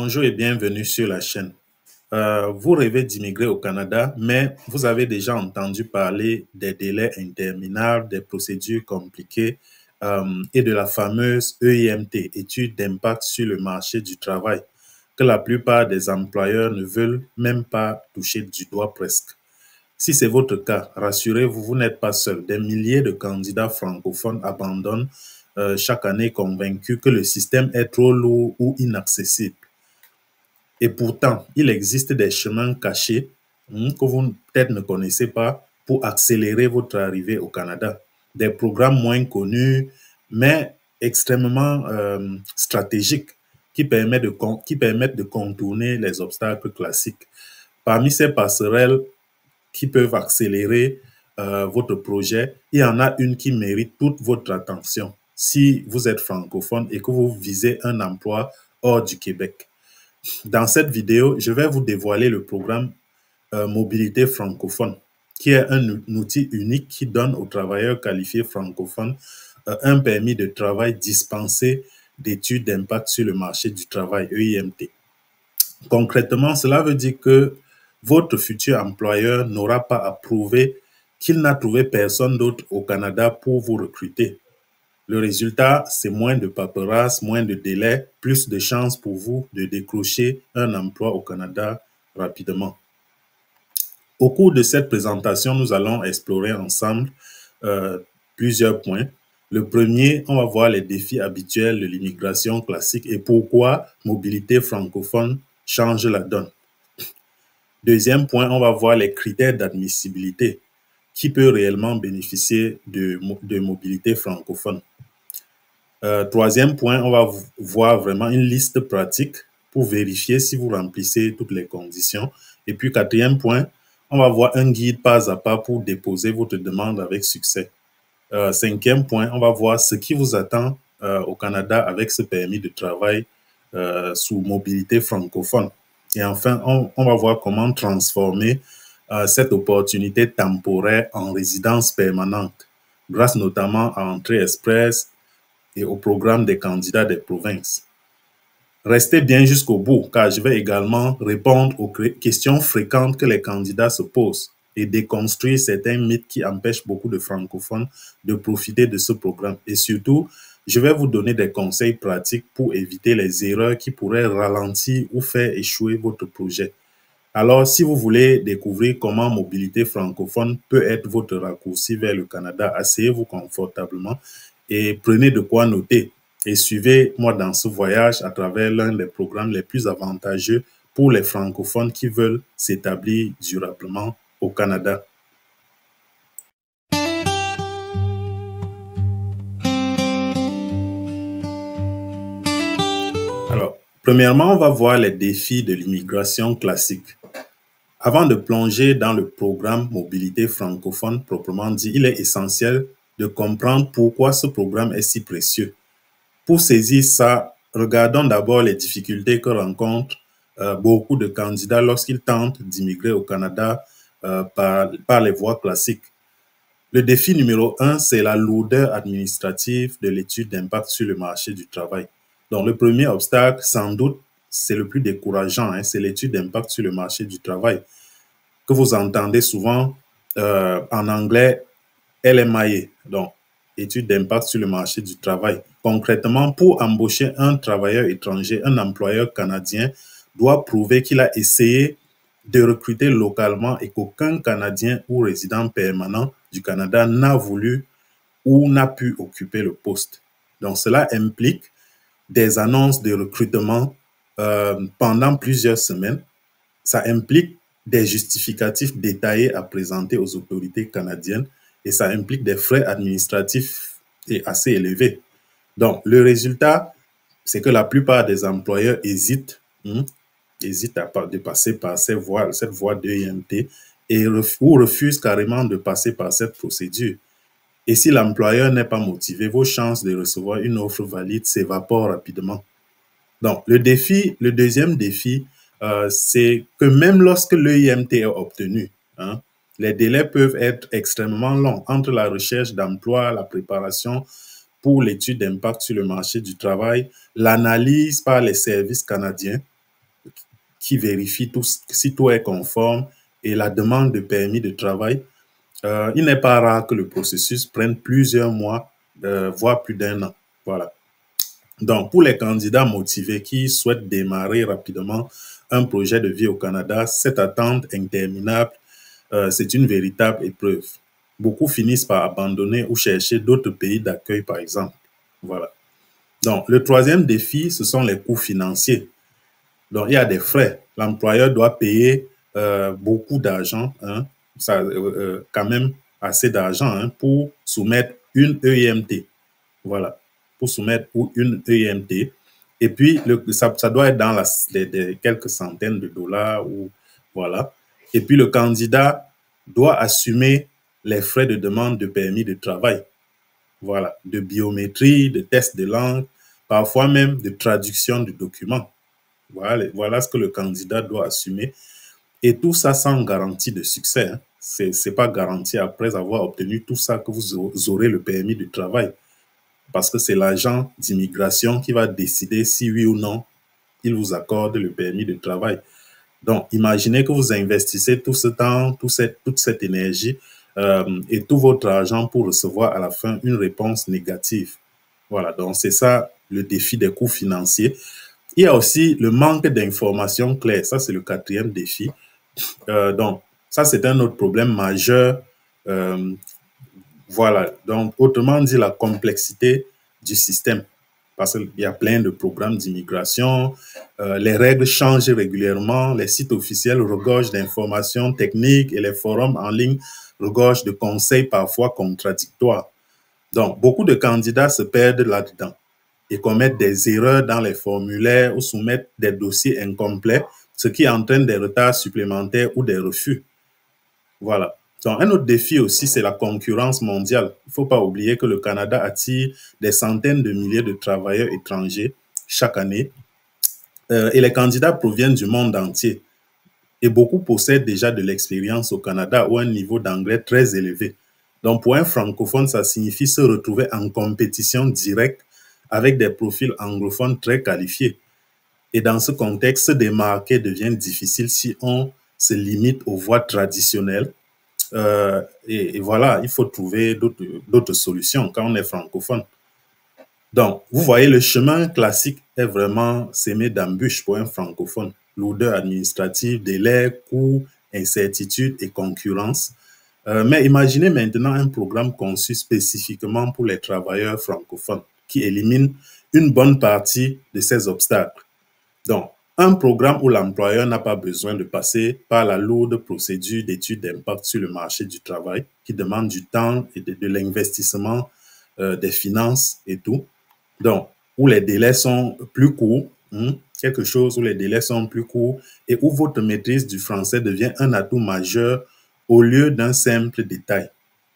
Bonjour et bienvenue sur la chaîne. Vous rêvez d'immigrer au Canada, mais vous avez déjà entendu parler des délais interminables, des procédures compliquées et de la fameuse EIMT, étude d'impact sur le marché du travail, que la plupart des employeurs ne veulent même pas toucher du doigt presque. Si c'est votre cas, rassurez-vous, vous n'êtes pas seul. Des milliers de candidats francophones abandonnent chaque année convaincus que le système est trop lourd ou inaccessible. Et pourtant, il existe des chemins cachés que vous peut-être ne connaissez pas pour accélérer votre arrivée au Canada. Des programmes moins connus, mais extrêmement stratégiques qui permettent de contourner les obstacles classiques. Parmi ces passerelles qui peuvent accélérer votre projet, il y en a une qui mérite toute votre attention si vous êtes francophone et que vous visez un emploi hors du Québec. Dans cette vidéo, je vais vous dévoiler le programme Mobilité francophone, qui est un outil unique qui donne aux travailleurs qualifiés francophones un permis de travail dispensé d'études d'impact sur le marché du travail, EIMT. Concrètement, cela veut dire que votre futur employeur n'aura pas à prouver qu'il n'a trouvé personne d'autre au Canada pour vous recruter. Le résultat, c'est moins de paperasse, moins de délais, plus de chances pour vous de décrocher un emploi au Canada rapidement. Au cours de cette présentation, nous allons explorer ensemble plusieurs points. Le premier, on va voir les défis habituels de l'immigration classique et pourquoi mobilité francophone change la donne. Deuxième point, on va voir les critères d'admissibilité. Qui peut réellement bénéficier de mobilité francophone? Troisième point, on va voir vraiment une liste pratique pour vérifier si vous remplissez toutes les conditions. Et puis, quatrième point, on va voir un guide pas à pas pour déposer votre demande avec succès. Cinquième point, on va voir ce qui vous attend au Canada avec ce permis de travail sous mobilité francophone. Et enfin, on va voir comment transformer cette opportunité temporaire en résidence permanente, grâce notamment à Entrée Express et au programme des candidats des provinces. Restez bien jusqu'au bout, car je vais également répondre aux questions fréquentes que les candidats se posent et déconstruire certains mythes qui empêchent beaucoup de francophones de profiter de ce programme. Et surtout, je vais vous donner des conseils pratiques pour éviter les erreurs qui pourraient ralentir ou faire échouer votre projet. Alors, si vous voulez découvrir comment mobilité francophone peut être votre raccourci vers le Canada, asseyez-vous confortablement et prenez de quoi noter. Et suivez-moi dans ce voyage à travers l'un des programmes les plus avantageux pour les francophones qui veulent s'établir durablement au Canada. Alors, premièrement, on va voir les défis de l'immigration classique. Avant de plonger dans le programme Mobilité francophone proprement dit, il est essentiel de comprendre pourquoi ce programme est si précieux. Pour saisir ça, regardons d'abord les difficultés que rencontrent beaucoup de candidats lorsqu'ils tentent d'immigrer au Canada par les voies classiques. Le défi numéro 1, c'est la lourdeur administrative de l'étude d'impact sur le marché du travail. Donc, le premier obstacle, sans doute, c'est le plus décourageant, c'est l'étude d'impact sur le marché du travail, que vous entendez souvent en anglais LMIA, donc étude d'impact sur le marché du travail. Concrètement, pour embaucher un travailleur étranger, un employeur canadien doit prouver qu'il a essayé de recruter localement et qu'aucun Canadien ou résident permanent du Canada n'a voulu ou n'a pu occuper le poste. Donc, cela implique des annonces de recrutement pendant plusieurs semaines. Ça implique des justificatifs détaillés à présenter aux autorités canadiennes et ça implique des frais administratifs assez élevés. Donc, le résultat, c'est que la plupart des employeurs hésitent de passer par cette voie d'EIMT ou refusent carrément de passer par cette procédure. Et si l'employeur n'est pas motivé, vos chances de recevoir une offre valide s'évaporent rapidement. Donc, le deuxième défi, c'est que même lorsque l'EIMT est obtenu, les délais peuvent être extrêmement longs entre la recherche d'emploi, la préparation pour l'étude d'impact sur le marché du travail, l'analyse par les services canadiens qui vérifie si tout est conforme et la demande de permis de travail, il n'est pas rare que le processus prenne plusieurs mois, voire plus d'1 an. Voilà. Donc, pour les candidats motivés qui souhaitent démarrer rapidement un projet de vie au Canada, cette attente interminable, c'est une véritable épreuve. Beaucoup finissent par abandonner ou chercher d'autres pays d'accueil, par exemple. Voilà. Donc, le troisième défi, ce sont les coûts financiers. Donc, il y a des frais. L'employeur doit payer beaucoup d'argent, hein, quand même assez d'argent hein, pour soumettre une EIMT. Voilà, pour soumettre une EIMT. Et puis, ça doit être dans les quelques centaines de dollars. Voilà. Et puis, le candidat doit assumer les frais de demande de permis de travail. Voilà, de biométrie, de tests de langue, parfois même de traduction de documents. Voilà ce que le candidat doit assumer. Et tout ça sans garantie de succès. Hein. Ce n'est pas garanti après avoir obtenu tout ça que vous aurez le permis de travail. Parce que c'est l'agent d'immigration qui va décider si oui ou non il vous accorde le permis de travail. Donc, imaginez que vous investissez tout ce temps, toute cette énergie et tout votre argent pour recevoir à la fin une réponse négative. Voilà, donc c'est ça le défi des coûts financiers. Il y a aussi le manque d'informations claires. Ça, c'est le quatrième défi. Donc, ça, c'est un autre problème majeur. Voilà, donc autrement dit, la complexité du système. Parce qu'il y a plein de programmes d'immigration, les règles changent régulièrement, les sites officiels regorgent d'informations techniques et les forums en ligne regorgent de conseils parfois contradictoires. Donc, beaucoup de candidats se perdent là-dedans et commettent des erreurs dans les formulaires ou soumettent des dossiers incomplets, ce qui entraîne des retards supplémentaires ou des refus. Voilà. Donc, un autre défi aussi, c'est la concurrence mondiale. Il ne faut pas oublier que le Canada attire des centaines de milliers de travailleurs étrangers chaque année et les candidats proviennent du monde entier. Et beaucoup possèdent déjà de l'expérience au Canada ou un niveau d'anglais très élevé. Donc, pour un francophone, ça signifie se retrouver en compétition directe avec des profils anglophones très qualifiés. Et dans ce contexte, se démarquer devient difficile si on se limite aux voies traditionnelles. Et voilà, il faut trouver d'autres solutions quand on est francophone. Donc, vous voyez, le chemin classique est vraiment semé d'embûches pour un francophone. Lourdeur administrative, délais, coûts, incertitudes et concurrence. Mais imaginez maintenant un programme conçu spécifiquement pour les travailleurs francophones qui élimine une bonne partie de ces obstacles. Donc, un programme où l'employeur n'a pas besoin de passer par la lourde procédure d'étude d'impact sur le marché du travail qui demande du temps et de l'investissement, des finances et tout. Donc, où les délais sont plus courts, quelque chose où les délais sont plus courts et où votre maîtrise du français devient un atout majeur au lieu d'un simple détail.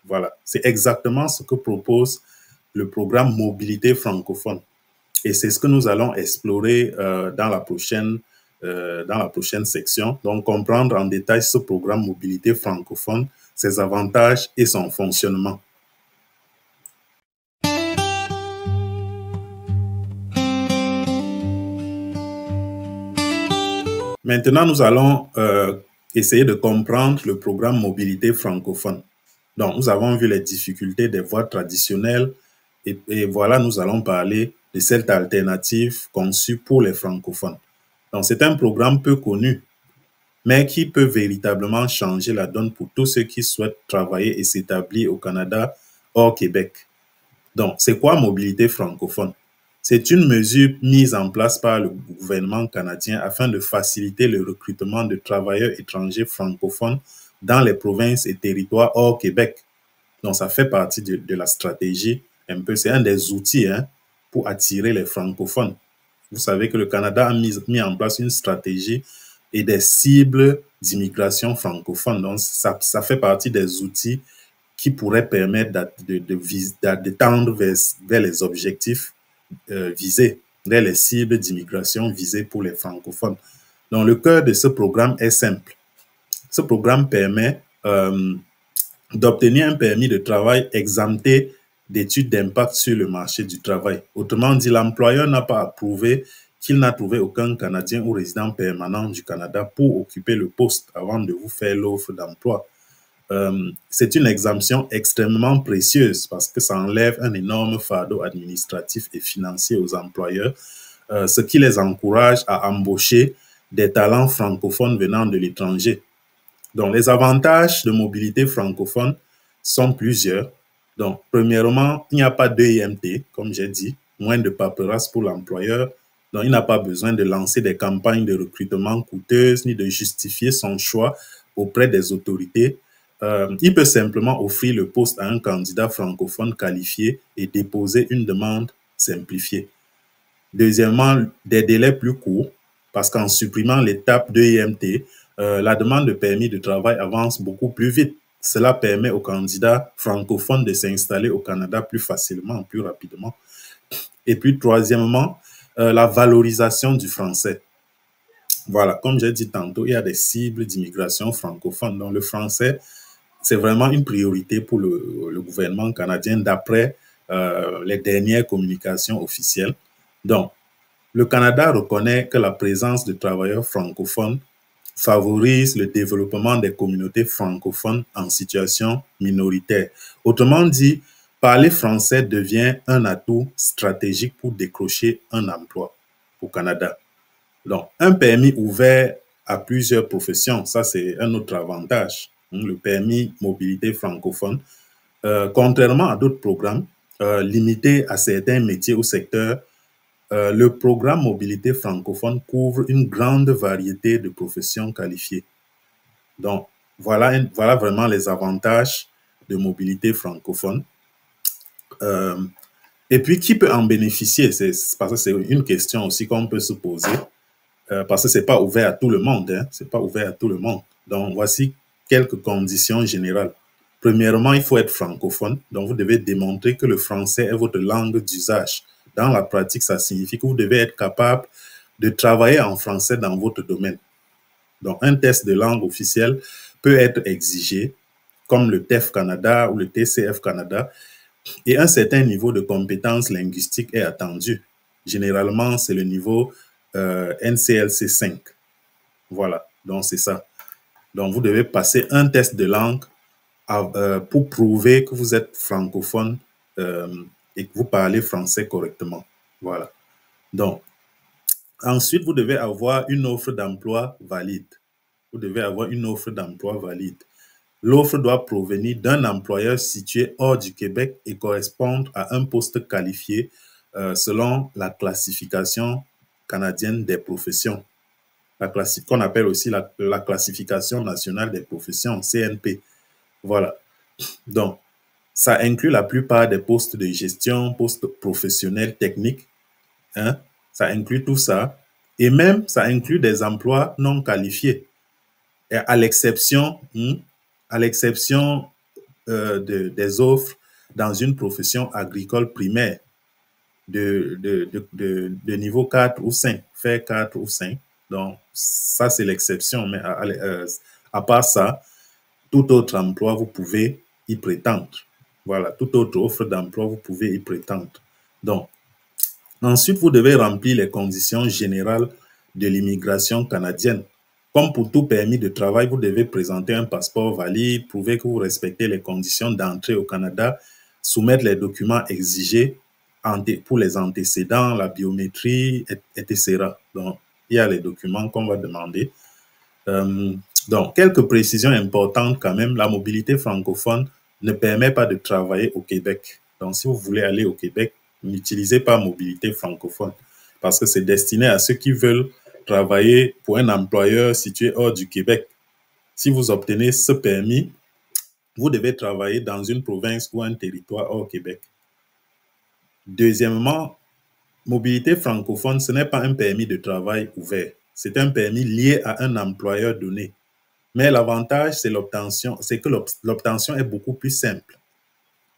Voilà, c'est exactement ce que propose le programme Mobilité francophone. Et c'est ce que nous allons explorer dans la prochaine section. Donc, comprendre en détail ce programme Mobilité francophone, ses avantages et son fonctionnement. Maintenant, nous allons essayer de comprendre le programme Mobilité francophone. Donc, nous avons vu les difficultés des voies traditionnelles et voilà, nous allons parler de cette alternative conçue pour les francophones. Donc, c'est un programme peu connu, mais qui peut véritablement changer la donne pour tous ceux qui souhaitent travailler et s'établir au Canada hors Québec. Donc, c'est quoi Mobilité francophone? C'est une mesure mise en place par le gouvernement canadien afin de faciliter le recrutement de travailleurs étrangers francophones dans les provinces et territoires hors Québec. Donc, ça fait partie de la stratégie un peu. C'est un des outils pour attirer les francophones. Vous savez que le Canada a mis en place une stratégie et des cibles d'immigration francophone. Donc, ça fait partie des outils qui pourraient permettre de tendre vers les objectifs visés, vers les cibles d'immigration visées pour les francophones. Donc, le cœur de ce programme est simple. Ce programme permet d'obtenir un permis de travail exempté d'études d'impact sur le marché du travail. Autrement dit, l'employeur n'a pas à prouver qu'il n'a trouvé aucun Canadien ou résident permanent du Canada pour occuper le poste avant de vous faire l'offre d'emploi. C'est une exemption extrêmement précieuse parce que ça enlève un énorme fardeau administratif et financier aux employeurs, ce qui les encourage à embaucher des talents francophones venant de l'étranger. Donc, les avantages de mobilité francophone sont plusieurs. Donc, premièrement, il n'y a pas d'EIMT, comme j'ai dit, moins de paperasse pour l'employeur. Donc, il n'a pas besoin de lancer des campagnes de recrutement coûteuses ni de justifier son choix auprès des autorités. Il peut simplement offrir le poste à un candidat francophone qualifié et déposer une demande simplifiée. Deuxièmement, des délais plus courts, parce qu'en supprimant l'étape de IMT, la demande de permis de travail avance beaucoup plus vite. Cela permet aux candidats francophones de s'installer au Canada plus facilement, plus rapidement. Et puis, troisièmement, la valorisation du français. Voilà, comme j'ai dit tantôt, il y a des cibles d'immigration francophone. Donc, le français, c'est vraiment une priorité pour le gouvernement canadien d'après les dernières communications officielles. Donc, le Canada reconnaît que la présence de travailleurs francophones favorise le développement des communautés francophones en situation minoritaire. Autrement dit, parler français devient un atout stratégique pour décrocher un emploi au Canada. Donc, un permis ouvert à plusieurs professions, ça c'est un autre avantage. Le permis mobilité francophone, contrairement à d'autres programmes limités à certains métiers ou secteurs, le programme mobilité francophone couvre une grande variété de professions qualifiées. Donc, voilà vraiment les avantages de mobilité francophone. Et puis, qui peut en bénéficier? Parce que c'est une question aussi qu'on peut se poser, parce que ce n'est pas ouvert à tout le monde. Hein, c'est pas ouvert à tout le monde. Donc, voici quelques conditions générales. Premièrement, il faut être francophone. Donc, vous devez démontrer que le français est votre langue d'usage. Dans la pratique, ça signifie que vous devez être capable de travailler en français dans votre domaine. Donc, un test de langue officielle peut être exigé, comme le TEF Canada ou le TCF Canada, et un certain niveau de compétence linguistique est attendu. Généralement, c'est le niveau NCLC 5. Voilà, donc c'est ça. Donc, vous devez passer un test de langue pour prouver que vous êtes francophone et que vous parlez français correctement. Voilà. Donc, ensuite, vous devez avoir une offre d'emploi valide. Vous devez avoir une offre d'emploi valide. L'offre doit provenir d'un employeur situé hors du Québec et correspondre à un poste qualifié selon la classification canadienne des professions, qu'on appelle aussi la classification nationale des professions, CNP. Voilà. Donc, ça inclut la plupart des postes de gestion, postes professionnels techniques. Hein? Ça inclut tout ça. Et même, ça inclut des emplois non qualifiés. Et à l'exception des offres dans une profession agricole primaire de niveau 4 ou 5, faire 4 ou 5. Donc, ça, c'est l'exception. Mais à part ça, tout autre emploi, vous pouvez y prétendre. Voilà, toute autre offre d'emploi, vous pouvez y prétendre. Donc, ensuite, vous devez remplir les conditions générales de l'immigration canadienne. Comme pour tout permis de travail, vous devez présenter un passeport valide, prouver que vous respectez les conditions d'entrée au Canada, soumettre les documents exigés pour les antécédents, la biométrie, etc. Donc, il y a les documents qu'on va demander. Donc, quelques précisions importantes quand même. La mobilité francophone ne permet pas de travailler au Québec. Donc, si vous voulez aller au Québec, n'utilisez pas mobilité francophone parce que c'est destiné à ceux qui veulent travailler pour un employeur situé hors du Québec. Si vous obtenez ce permis, vous devez travailler dans une province ou un territoire hors Québec. Deuxièmement, mobilité francophone, ce n'est pas un permis de travail ouvert. C'est un permis lié à un employeur donné. Mais l'avantage, c'est que l'obtention est beaucoup plus simple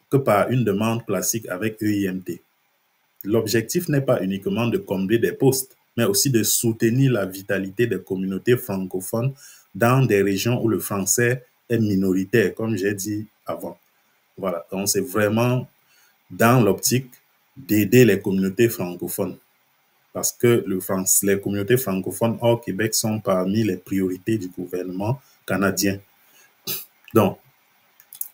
que par une demande classique avec EIMT. L'objectif n'est pas uniquement de combler des postes, mais aussi de soutenir la vitalité des communautés francophones dans des régions où le français est minoritaire, comme j'ai dit avant. Voilà, donc c'est vraiment dans l'optique d'aider les communautés francophones. parce que les communautés francophones hors Québec sont parmi les priorités du gouvernement canadien. Donc,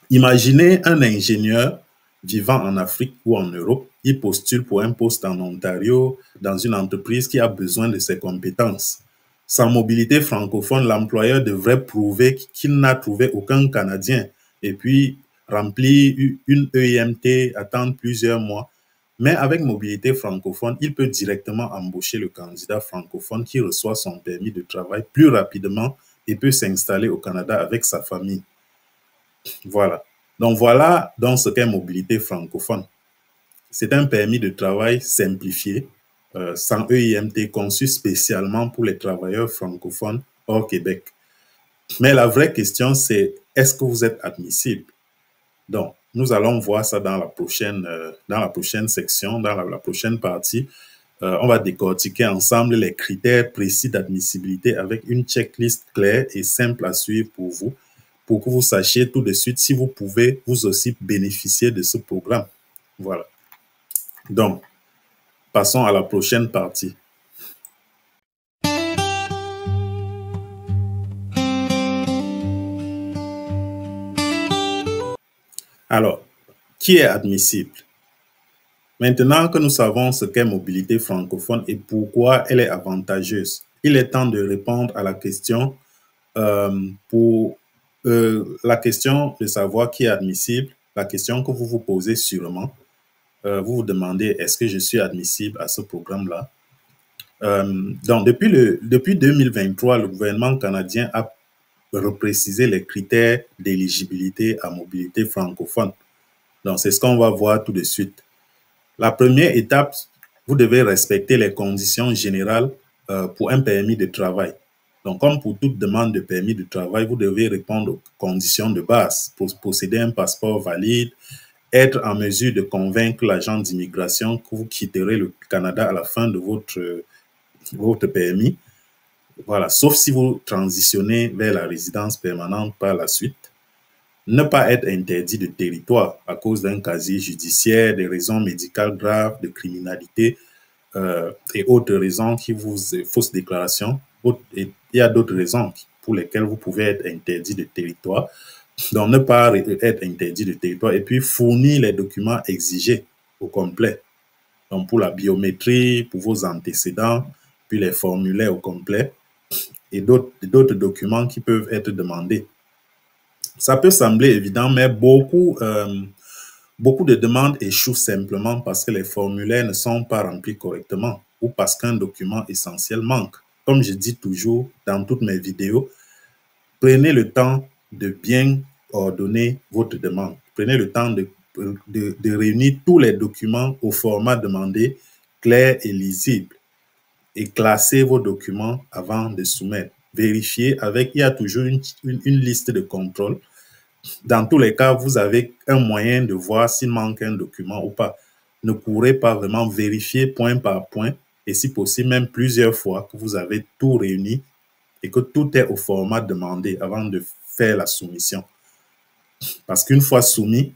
imaginez un ingénieur vivant en Afrique ou en Europe, il postule pour un poste en Ontario dans une entreprise qui a besoin de ses compétences. Sans mobilité francophone, l'employeur devrait prouver qu'il n'a trouvé aucun Canadien et puis remplir une EIMT, attendre plusieurs mois. Mais avec mobilité francophone, il peut directement embaucher le candidat francophone qui reçoit son permis de travail plus rapidement et peut s'installer au Canada avec sa famille. Voilà. Donc, voilà donc ce qu'est mobilité francophone. C'est un permis de travail simplifié, sans EIMT, conçu spécialement pour les travailleurs francophones hors Québec. Mais la vraie question, c'est est-ce que vous êtes admissible? Donc, nous allons voir ça dans la prochaine section, dans la prochaine partie. On va décortiquer ensemble les critères précis d'admissibilité avec une checklist claire et simple à suivre pour que vous sachiez tout de suite si vous pouvez vous aussi bénéficier de ce programme. Voilà. Donc, passons à la prochaine partie. Alors, qui est admissible? Maintenant que nous savons ce qu'est mobilité francophone et pourquoi elle est avantageuse, il est temps de répondre à la question la question de savoir qui est admissible, la question que vous vous posez sûrement. Vous vous demandez, est-ce que je suis admissible à ce programme-là? Donc, depuis 2023, le gouvernement canadien a reprécisé les critères d'éligibilité à mobilité francophone. Donc, c'est ce qu'on va voir tout de suite. La première étape, vous devez respecter les conditions générales pour un permis de travail. Donc, comme pour toute demande de permis de travail, vous devez répondre aux conditions de base pour posséder un passeport valide, être en mesure de convaincre l'agent d'immigration que vous quitterez le Canada à la fin de votre permis. Voilà, sauf si vous transitionnez vers la résidence permanente par la suite. Ne pas être interdit de territoire à cause d'un casier judiciaire, des raisons médicales graves, de criminalité et autres raisons qui vous fausses déclarations. Et il y a d'autres raisons pour lesquelles vous pouvez être interdit de territoire. Donc, ne pas être interdit de territoire et puis fournir les documents exigés au complet. Donc, pour la biométrie, pour vos antécédents, puis les formulaires au complet et d'autres documents qui peuvent être demandés. Ça peut sembler évident, mais beaucoup de demandes échouent simplement parce que les formulaires ne sont pas remplis correctement ou parce qu'un document essentiel manque. Comme je dis toujours dans toutes mes vidéos, prenez le temps de bien ordonner votre demande. Prenez le temps de réunir tous les documents au format demandé, clair et lisible, et classer vos documents avant de soumettre. Vérifiez il y a toujours une liste de contrôle. Dans tous les cas, vous avez un moyen de voir s'il manque un document ou pas. Ne courez pas, vraiment vérifier point par point et si possible même plusieurs fois que vous avez tout réuni et que tout est au format demandé avant de faire la soumission. Parce qu'une fois soumis,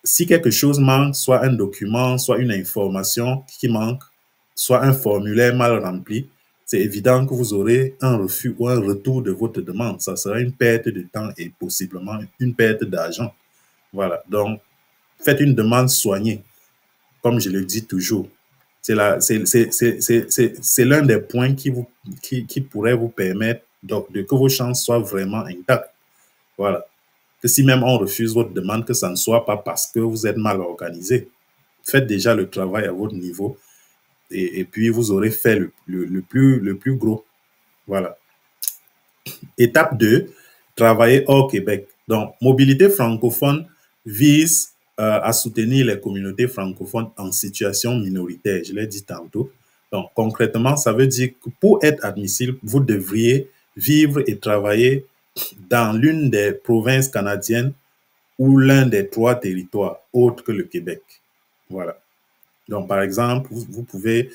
si quelque chose manque, soit un document, soit une information qui manque, soit un formulaire mal rempli, c'est évident que vous aurez un refus ou un retour de votre demande. Ça sera une perte de temps et possiblement une perte d'argent. Voilà, donc faites une demande soignée, comme je le dis toujours. C'est l'un des points qui pourrait vous permettre que vos chances soient vraiment intactes. Voilà. Que si même on refuse votre demande, que ça ne soit pas parce que vous êtes mal organisé. Faites déjà le travail à votre niveau et puis vous aurez fait le plus gros. Voilà. Étape 2, travailler hors Québec. Donc, mobilité francophone vise à soutenir les communautés francophones en situation minoritaire. Je l'ai dit tantôt. Donc, concrètement, ça veut dire que pour être admissible, vous devriez vivre et travailler dans l'une des provinces canadiennes ou l'un des 3 territoires autres que le Québec. Voilà. Donc, par exemple, vous pouvez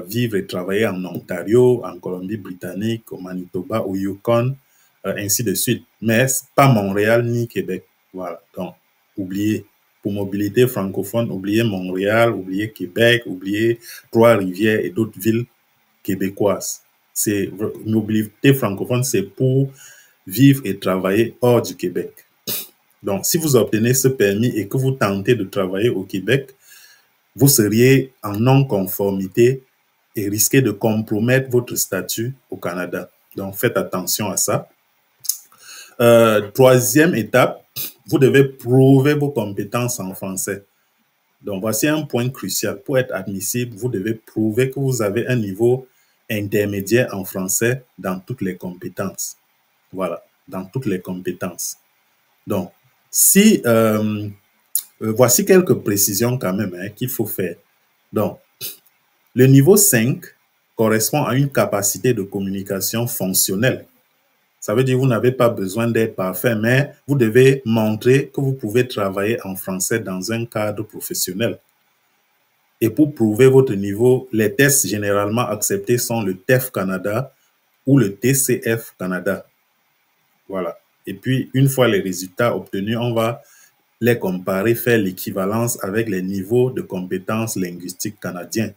vivre et travailler en Ontario, en Colombie-Britannique, au Manitoba, au Yukon, ainsi de suite. Mais pas Montréal ni Québec. Voilà. Donc, oubliez. Pour mobilité francophone, oubliez Montréal, oubliez Québec, oubliez Trois-Rivières et d'autres villes québécoises. C'est mobilité francophone, c'est pour vivre et travailler hors du Québec. Donc, si vous obtenez ce permis et que vous tentez de travailler au Québec, vous seriez en non-conformité et risquez de compromettre votre statut au Canada. Donc, faites attention à ça. Troisième étape, vous devez prouver vos compétences en français. Donc, voici un point crucial. Pour être admissible, vous devez prouver que vous avez un niveau intermédiaire en français dans toutes les compétences. Voilà, dans toutes les compétences. Donc, si voici quelques précisions quand même qu'il faut faire. Donc, le niveau 5 correspond à une capacité de communication fonctionnelle. Ça veut dire que vous n'avez pas besoin d'être parfait, mais vous devez montrer que vous pouvez travailler en français dans un cadre professionnel. Et pour prouver votre niveau, les tests généralement acceptés sont le TEF Canada ou le TCF Canada. Voilà. Et puis, une fois les résultats obtenus, on va les comparer, faire l'équivalence avec les niveaux de compétences linguistiques canadiens.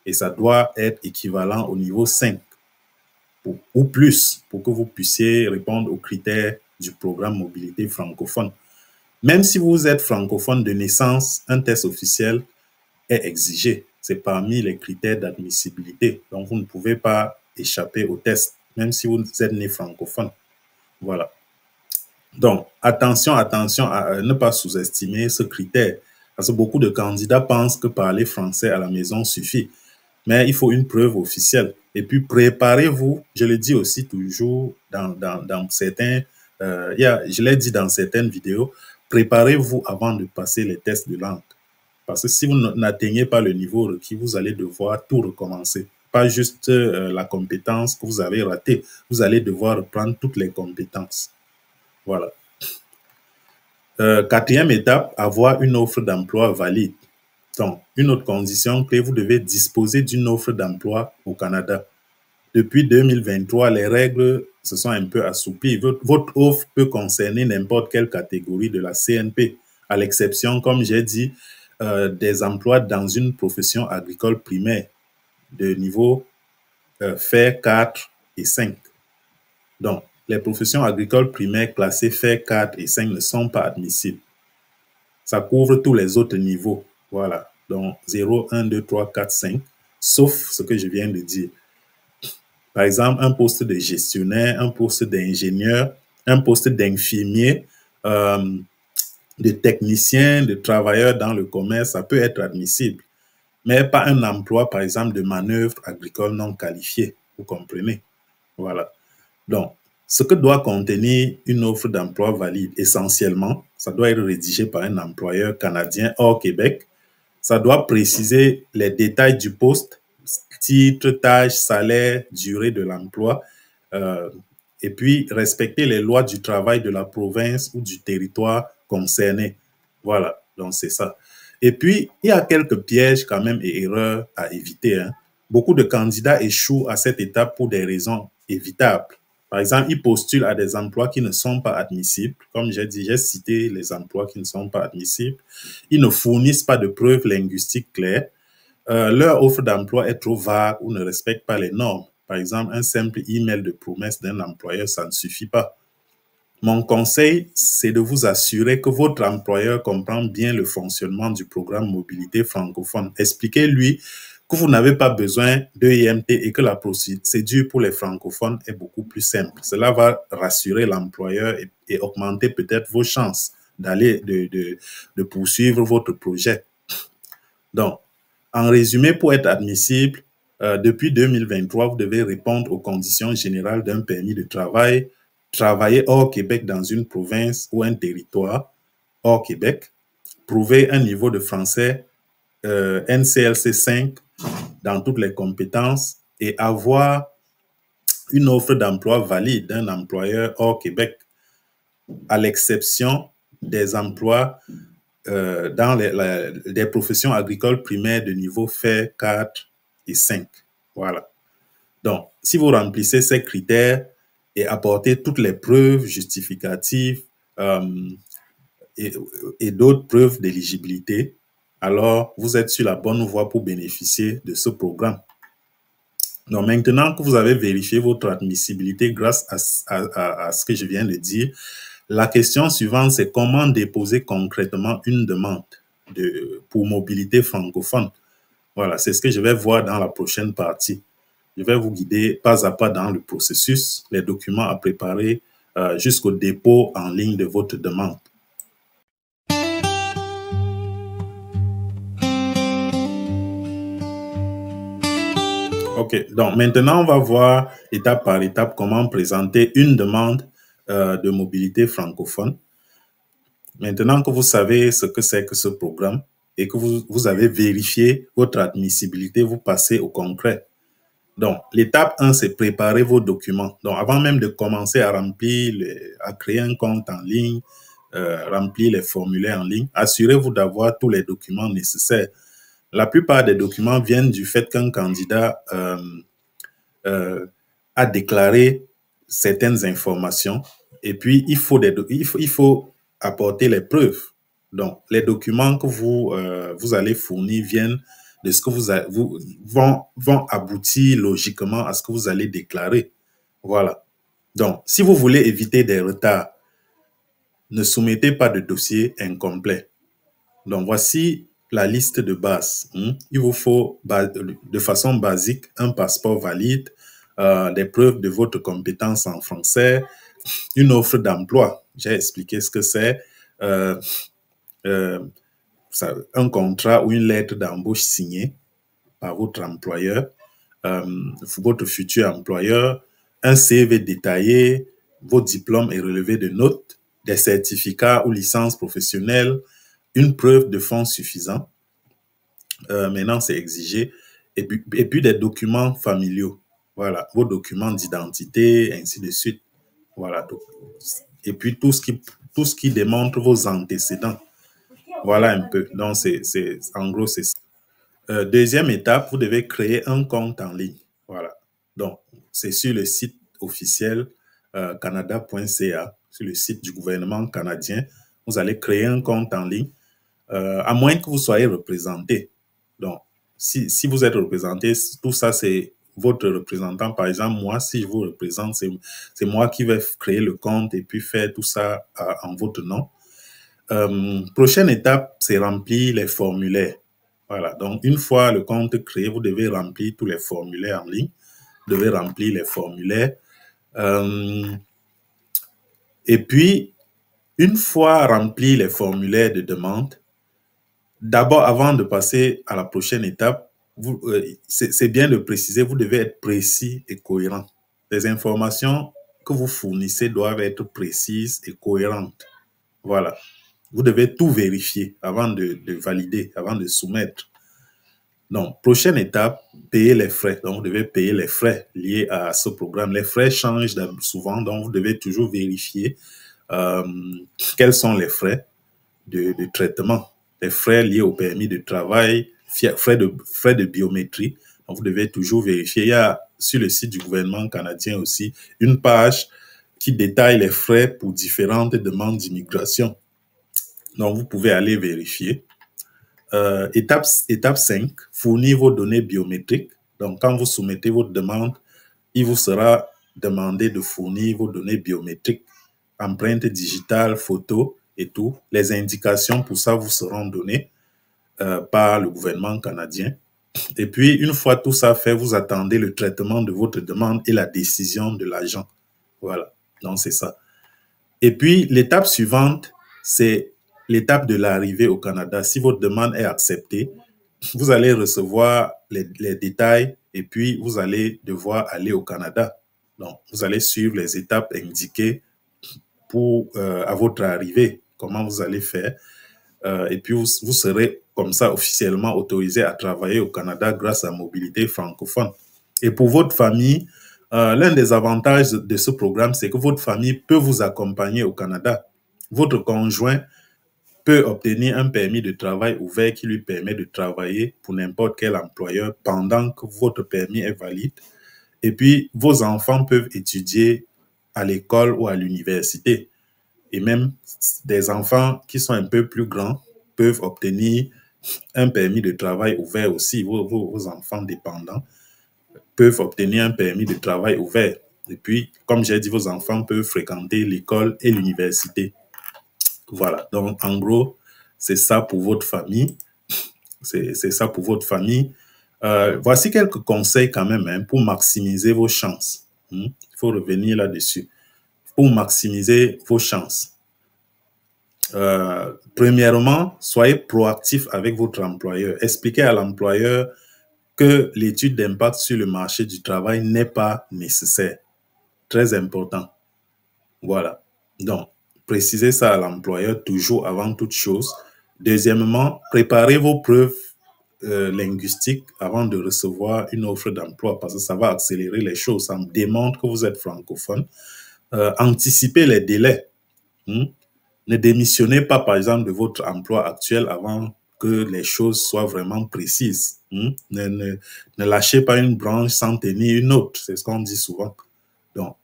Et ça doit être équivalent au niveau 5 ou plus pour que vous puissiez répondre aux critères du programme mobilité francophone. Même si vous êtes francophone de naissance, un test officiel est exigé. C'est parmi les critères d'admissibilité. Donc, vous ne pouvez pas échapper au test, même si vous êtes né francophone. Voilà. Donc, attention à ne pas sous-estimer ce critère. Parce que beaucoup de candidats pensent que parler français à la maison suffit. Mais il faut une preuve officielle. Et puis, préparez-vous, je le dis aussi toujours dans certains, je l'ai dit dans certaines vidéos, préparez-vous avant de passer les tests de langue. Parce que si vous n'atteignez pas le niveau requis, vous allez devoir tout recommencer. Pas juste la compétence que vous avez ratée. Vous allez devoir reprendre toutes les compétences. Voilà. Quatrième étape, avoir une offre d'emploi valide. Donc, une autre condition clé, vous devez disposer d'une offre d'emploi au Canada. Depuis 2023, les règles se sont un peu assouplies. Votre offre peut concerner n'importe quelle catégorie de la CNP, à l'exception, comme j'ai dit, des emplois dans une profession agricole primaire de niveau FAIR 4 et 5. Donc, les professions agricoles primaires classées FAIR 4 et 5 ne sont pas admissibles. Ça couvre tous les autres niveaux. Voilà. Donc, 0, 1, 2, 3, 4, 5, sauf ce que je viens de dire. Par exemple, un poste de gestionnaire, un poste d'ingénieur, un poste d'infirmier, de technicien, de travailleur dans le commerce, ça peut être admissible. Mais pas un emploi, par exemple, de manœuvre agricole non qualifié. Vous comprenez? Voilà. Donc, ce que doit contenir une offre d'emploi valide, essentiellement, ça doit être rédigé par un employeur canadien hors Québec. Ça doit préciser les détails du poste, titre, tâche, salaire, durée de l'emploi, et puis respecter les lois du travail de la province ou du territoire concerné. Voilà, donc c'est ça. Et puis, il y a quelques pièges quand même et erreurs à éviter. Beaucoup de candidats échouent à cette étape pour des raisons évitables. Par exemple, ils postulent à des emplois qui ne sont pas admissibles. Comme j'ai dit, j'ai cité les emplois qui ne sont pas admissibles. Ils ne fournissent pas de preuves linguistiques claires. Leur offre d'emploi est trop vague ou ne respecte pas les normes. Par exemple, un simple email de promesse d'un employeur, ça ne suffit pas. Mon conseil, c'est de vous assurer que votre employeur comprend bien le fonctionnement du programme mobilité francophone. Expliquez-lui que vous n'avez pas besoin d'EIMT et que la procédure pour les francophones est beaucoup plus simple. Cela va rassurer l'employeur et augmenter peut-être vos chances d'aller, de poursuivre votre projet. Donc, en résumé, pour être admissible, depuis 2023, vous devez répondre aux conditions générales d'un permis de travail, travailler hors Québec dans une province ou un territoire hors Québec, prouver un niveau de français NCLC 5 dans toutes les compétences et avoir une offre d'emploi valide d'un employeur hors Québec, à l'exception des emplois dans des professions agricoles primaires de niveau FAIR 4 et 5. Voilà. Donc, si vous remplissez ces critères et apportez toutes les preuves justificatives et d'autres preuves d'éligibilité, alors vous êtes sur la bonne voie pour bénéficier de ce programme. Donc maintenant que vous avez vérifié votre admissibilité grâce à ce que je viens de dire, la question suivante, c'est comment déposer concrètement une demande pour mobilité francophone. Voilà, c'est ce que je vais voir dans la prochaine partie. Je vais vous guider pas à pas dans le processus, les documents à préparer jusqu'au dépôt en ligne de votre demande. OK, donc maintenant, on va voir étape par étape comment présenter une demande de mobilité francophone. Maintenant que vous savez ce que c'est que ce programme et que vous avez vérifié votre admissibilité, vous passez au concret. Donc, l'étape 1, c'est préparer vos documents. Donc, avant même de commencer à remplir, à créer un compte en ligne, remplir les formulaires en ligne, assurez-vous d'avoir tous les documents nécessaires. La plupart des documents viennent du fait qu'un candidat a déclaré certaines informations et puis il faut apporter les preuves. Donc, les documents que vous allez fournir viennent de ce que vont aboutir logiquement à ce que vous allez déclarer. Voilà. Donc, si vous voulez éviter des retards, ne soumettez pas de dossier incomplet. Donc, voici la liste de base. Il vous faut, de façon basique, un passeport valide, des preuves de votre compétence en français, une offre d'emploi. J'ai expliqué ce que c'est. Un contrat ou une lettre d'embauche signée par votre employeur, votre futur employeur, un CV détaillé, vos diplômes et relevés de notes, des certificats ou licences professionnelles, une preuve de fonds suffisants. Maintenant, c'est exigé. Et puis des documents familiaux. Voilà, vos documents d'identité, ainsi de suite. Voilà. Et puis tout ce qui démontre vos antécédents. Voilà un peu. Donc, en gros, c'est ça. Deuxième étape, vous devez créer un compte en ligne. Voilà. Donc, c'est sur le site officiel canada.ca, sur le site du gouvernement canadien. Vous allez créer un compte en ligne, à moins que vous soyez représenté. Donc, si vous êtes représenté, tout ça, c'est votre représentant. Par exemple, moi, si je vous représente, c'est moi qui vais créer le compte et puis faire tout ça en votre nom. Prochaine étape, c'est remplir les formulaires. Voilà, donc une fois le compte créé, vous devez remplir tous les formulaires en ligne. Vous devez remplir les formulaires. Et puis, une fois remplis les formulaires de demande, d'abord, avant de passer à la prochaine étape, c'est bien de préciser, vous devez être précis et cohérent. Les informations que vous fournissez doivent être précises et cohérentes. Voilà. Vous devez tout vérifier avant de valider, avant de soumettre. Donc, prochaine étape, payer les frais. Donc, vous devez payer les frais liés à ce programme. Les frais changent souvent, donc vous devez toujours vérifier quels sont les frais de traitement. Les frais liés au permis de travail, frais de biométrie. Donc, vous devez toujours vérifier. Il y a sur le site du gouvernement canadien aussi une page qui détaille les frais pour différentes demandes d'immigration. Donc, vous pouvez aller vérifier. Étape 5, fournir vos données biométriques. Donc, quand vous soumettez votre demande, il vous sera demandé de fournir vos données biométriques, empreintes digitales, photos et tout. Les indications pour ça vous seront données par le gouvernement canadien. Et puis, une fois tout ça fait, vous attendez le traitement de votre demande et la décision de l'agent. Voilà, donc c'est ça. Et puis, l'étape suivante, c'est l'étape de l'arrivée au Canada. Si votre demande est acceptée, vous allez recevoir les détails et puis vous allez devoir aller au Canada. Donc, vous allez suivre les étapes indiquées à votre arrivée, comment vous allez faire. Et puis, vous serez comme ça officiellement autorisé à travailler au Canada grâce à Mobilité francophone. Et pour votre famille, l'un des avantages de ce programme, c'est que votre famille peut vous accompagner au Canada. Votre conjoint peut obtenir un permis de travail ouvert qui lui permet de travailler pour n'importe quel employeur pendant que votre permis est valide. Et puis, vos enfants peuvent étudier à l'école ou à l'université. Et même des enfants qui sont un peu plus grands peuvent obtenir un permis de travail ouvert aussi. Vos enfants dépendants peuvent obtenir un permis de travail ouvert. Et puis, comme j'ai dit, vos enfants peuvent fréquenter l'école et l'université. Voilà. Donc, en gros, c'est ça pour votre famille. C'est ça pour votre famille. Voici quelques conseils quand même hein, pour maximiser vos chances. Il faut revenir là-dessus. Pour maximiser vos chances. Premièrement, soyez proactif avec votre employeur. Expliquez à l'employeur que l'étude d'impact sur le marché du travail n'est pas nécessaire. Très important. Voilà. Donc, précisez ça à l'employeur toujours avant toute chose. Deuxièmement, préparez vos preuves linguistiques avant de recevoir une offre d'emploi parce que ça va accélérer les choses. Ça démontre que vous êtes francophone. Anticipez les délais. Ne démissionnez pas, par exemple, de votre emploi actuel avant que les choses soient vraiment précises. Ne lâchez pas une branche sans tenir une autre. C'est ce qu'on dit souvent. Donc,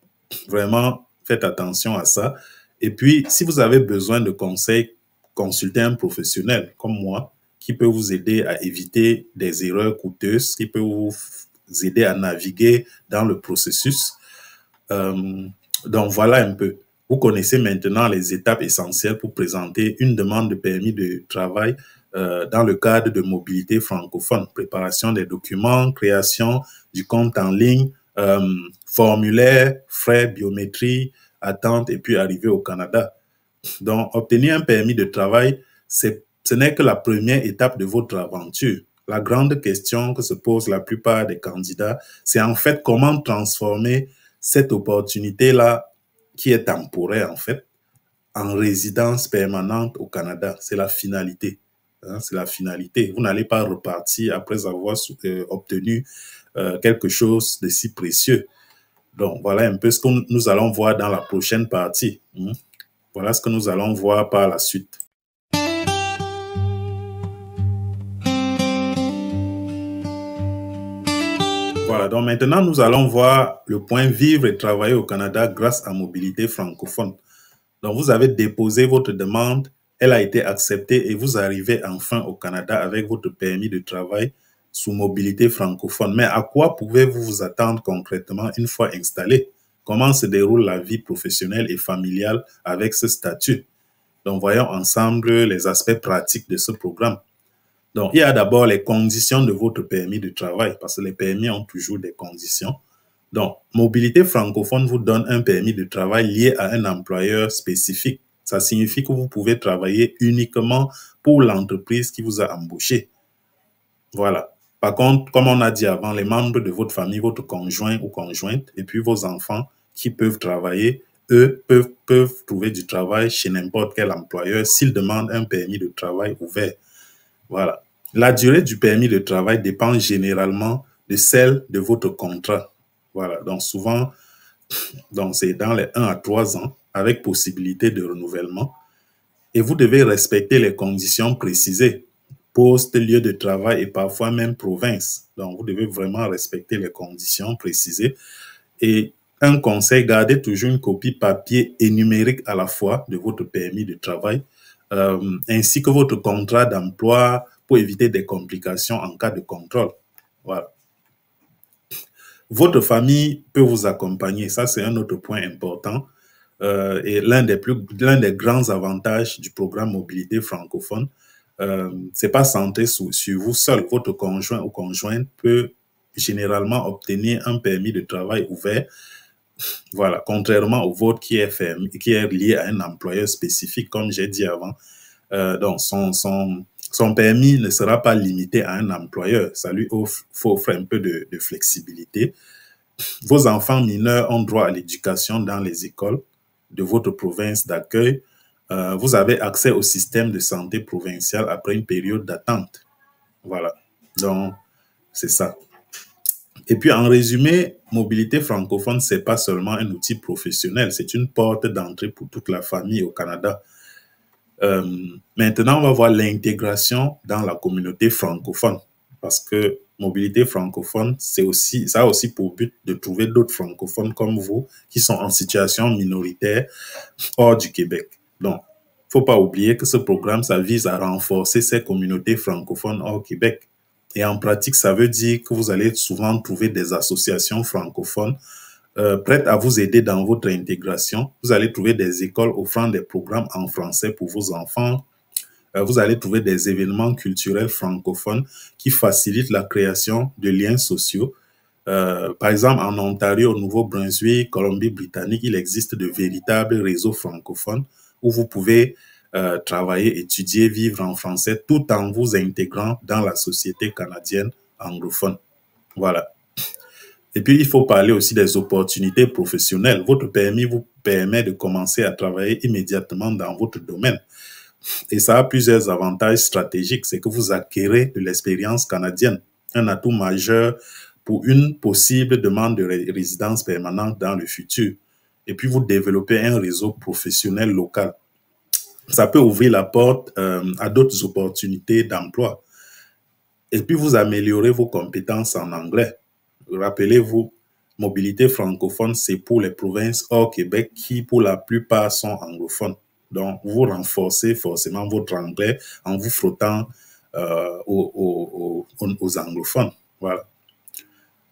vraiment, faites attention à ça. Et puis, si vous avez besoin de conseils, consultez un professionnel comme moi qui peut vous aider à éviter des erreurs coûteuses, qui peut vous aider à naviguer dans le processus. Donc, voilà un peu. Vous connaissez maintenant les étapes essentielles pour présenter une demande de permis de travail dans le cadre de mobilité francophone. Préparation des documents, création du compte en ligne, formulaire, frais, biométrie, attente et puis arriver au Canada. Donc, obtenir un permis de travail, ce n'est que la première étape de votre aventure. La grande question que se posent la plupart des candidats, c'est en fait comment transformer cette opportunité-là, qui est temporaire en fait, en résidence permanente au Canada. C'est la finalité. Hein, c'est la finalité. Vous n'allez pas repartir après avoir obtenu quelque chose de si précieux. Donc, voilà un peu ce que nous allons voir dans la prochaine partie. Voilà ce que nous allons voir par la suite. Voilà, donc maintenant, nous allons voir le point vivre et travailler au Canada grâce à Mobilité francophone. Donc, vous avez déposé votre demande, elle a été acceptée et vous arrivez enfin au Canada avec votre permis de travail sous Mobilité francophone. Mais à quoi pouvez-vous vous attendre concrètement une fois installé? Comment se déroule la vie professionnelle et familiale avec ce statut? Donc, voyons ensemble les aspects pratiques de ce programme. Donc, il y a d'abord les conditions de votre permis de travail, parce que les permis ont toujours des conditions. Donc, Mobilité francophone vous donne un permis de travail lié à un employeur spécifique. Ça signifie que vous pouvez travailler uniquement pour l'entreprise qui vous a embauché. Voilà. Par contre, comme on a dit avant, les membres de votre famille, votre conjoint ou conjointe, et puis vos enfants qui peuvent travailler, eux peuvent trouver du travail chez n'importe quel employeur s'ils demandent un permis de travail ouvert. Voilà. La durée du permis de travail dépend généralement de celle de votre contrat. Voilà. Donc, souvent, c'est dans les 1 à 3 ans avec possibilité de renouvellement. Et vous devez respecter les conditions précisées. Poste, lieu de travail et parfois même province. Donc, vous devez vraiment respecter les conditions précisées. Et un conseil, gardez toujours une copie papier et numérique à la fois de votre permis de travail, ainsi que votre contrat d'emploi pour éviter des complications en cas de contrôle. Voilà. Votre famille peut vous accompagner. Ça, c'est un autre point important. Et l'un des grands avantages du programme Mobilité francophone, c'est pas centré sur vous seul. Votre conjoint ou conjointe peut généralement obtenir un permis de travail ouvert. Voilà, contrairement au vôtre qui est lié à un employeur spécifique, comme j'ai dit avant. Donc, son permis ne sera pas limité à un employeur. Ça lui offre un peu de flexibilité. Vos enfants mineurs ont droit à l'éducation dans les écoles de votre province d'accueil. Vous avez accès au système de santé provincial après une période d'attente. Voilà, donc c'est ça. Et puis en résumé, Mobilité francophone, c'est pas seulement un outil professionnel, c'est une porte d'entrée pour toute la famille au Canada. Maintenant, on va voir l'intégration dans la communauté francophone parce que Mobilité francophone, ça a aussi pour but de trouver d'autres francophones comme vous qui sont en situation minoritaire hors du Québec. Donc, faut pas oublier que ce programme, ça vise à renforcer ces communautés francophones hors Québec. Et en pratique, ça veut dire que vous allez souvent trouver des associations francophones prêtes à vous aider dans votre intégration. Vous allez trouver des écoles offrant des programmes en français pour vos enfants. Vous allez trouver des événements culturels francophones qui facilitent la création de liens sociaux. Par exemple, en Ontario, au Nouveau-Brunswick, Colombie-Britannique, il existe de véritables réseaux francophones où vous pouvez travailler, étudier, vivre en français tout en vous intégrant dans la société canadienne anglophone. Voilà. Et puis, il faut parler aussi des opportunités professionnelles. Votre permis vous permet de commencer à travailler immédiatement dans votre domaine. Et ça a plusieurs avantages stratégiques. C'est que vous acquérez de l'expérience canadienne, un atout majeur pour une possible demande de résidence permanente dans le futur. Et puis, vous développez un réseau professionnel local. Ça peut ouvrir la porte à d'autres opportunités d'emploi. Et puis, vous améliorez vos compétences en anglais. Rappelez-vous, mobilité francophone, c'est pour les provinces hors Québec qui, pour la plupart, sont anglophones. Donc, vous renforcez forcément votre anglais en vous frottant aux anglophones. Voilà.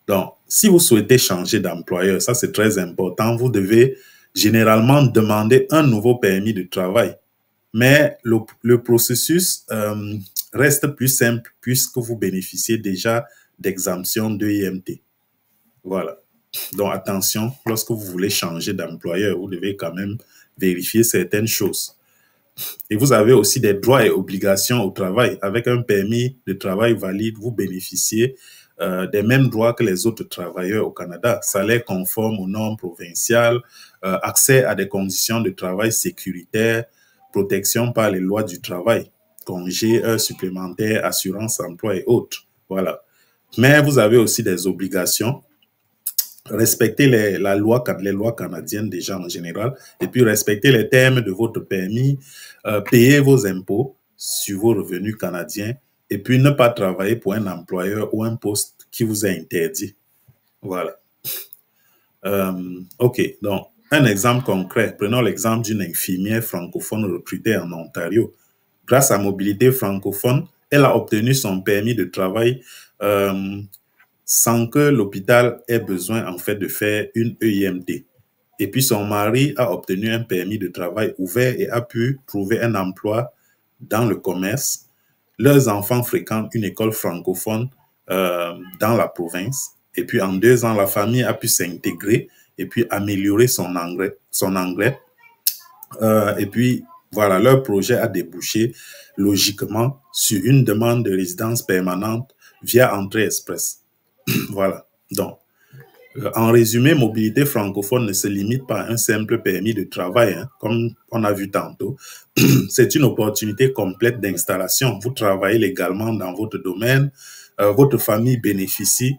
Donc, si vous souhaitez changer d'employeur, ça c'est très important, vous devez généralement demander un nouveau permis de travail. Mais le processus reste plus simple puisque vous bénéficiez déjà d'exemption de IMT. Voilà. Donc, attention, lorsque vous voulez changer d'employeur, vous devez quand même vérifier certaines choses. Et vous avez aussi des droits et obligations au travail. Avec un permis de travail valide, vous bénéficiez des mêmes droits que les autres travailleurs au Canada. Salaire conforme aux normes provinciales, accès à des conditions de travail sécuritaires, protection par les lois du travail, congés, heures supplémentaires, assurance emploi et autres. Voilà. Mais vous avez aussi des obligations. Respectez les lois canadiennes déjà en général, et puis respectez les termes de votre permis, payez vos impôts sur vos revenus canadiens, et puis ne pas travailler pour un employeur ou un poste qui vous est interdit. Voilà. OK, donc un exemple concret. Prenons l'exemple d'une infirmière francophone recrutée en Ontario. Grâce à Mobilité francophone, elle a obtenu son permis de travail sans que l'hôpital ait besoin en fait de faire une EIMT. Et puis son mari a obtenu un permis de travail ouvert et a pu trouver un emploi dans le commerce. Leurs enfants fréquentent une école francophone dans la province. Et puis en 2 ans, la famille a pu s'intégrer et puis améliorer son anglais. Et puis voilà, leur projet a débouché logiquement sur une demande de résidence permanente via Entrée Express. Voilà. Donc, en résumé, mobilité francophone ne se limite pas à un simple permis de travail, hein, comme on a vu tantôt. C'est une opportunité complète d'installation. Vous travaillez légalement dans votre domaine. Votre famille bénéficie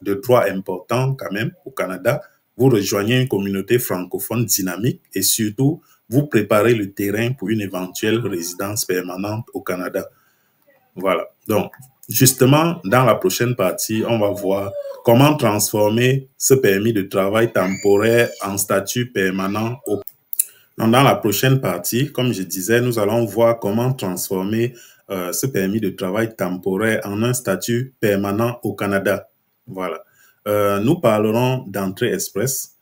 de droits importants quand même au Canada. Vous rejoignez une communauté francophone dynamique et surtout, vous préparez le terrain pour une éventuelle résidence permanente au Canada. Voilà. Donc, justement, dans la prochaine partie, on va voir comment transformer ce permis de travail temporaire en statut permanent. Donc, dans la prochaine partie, comme je disais, nous allons voir comment transformer ce permis de travail temporaire en un statut permanent au Canada. Voilà. Nous parlerons d'Entrée Express.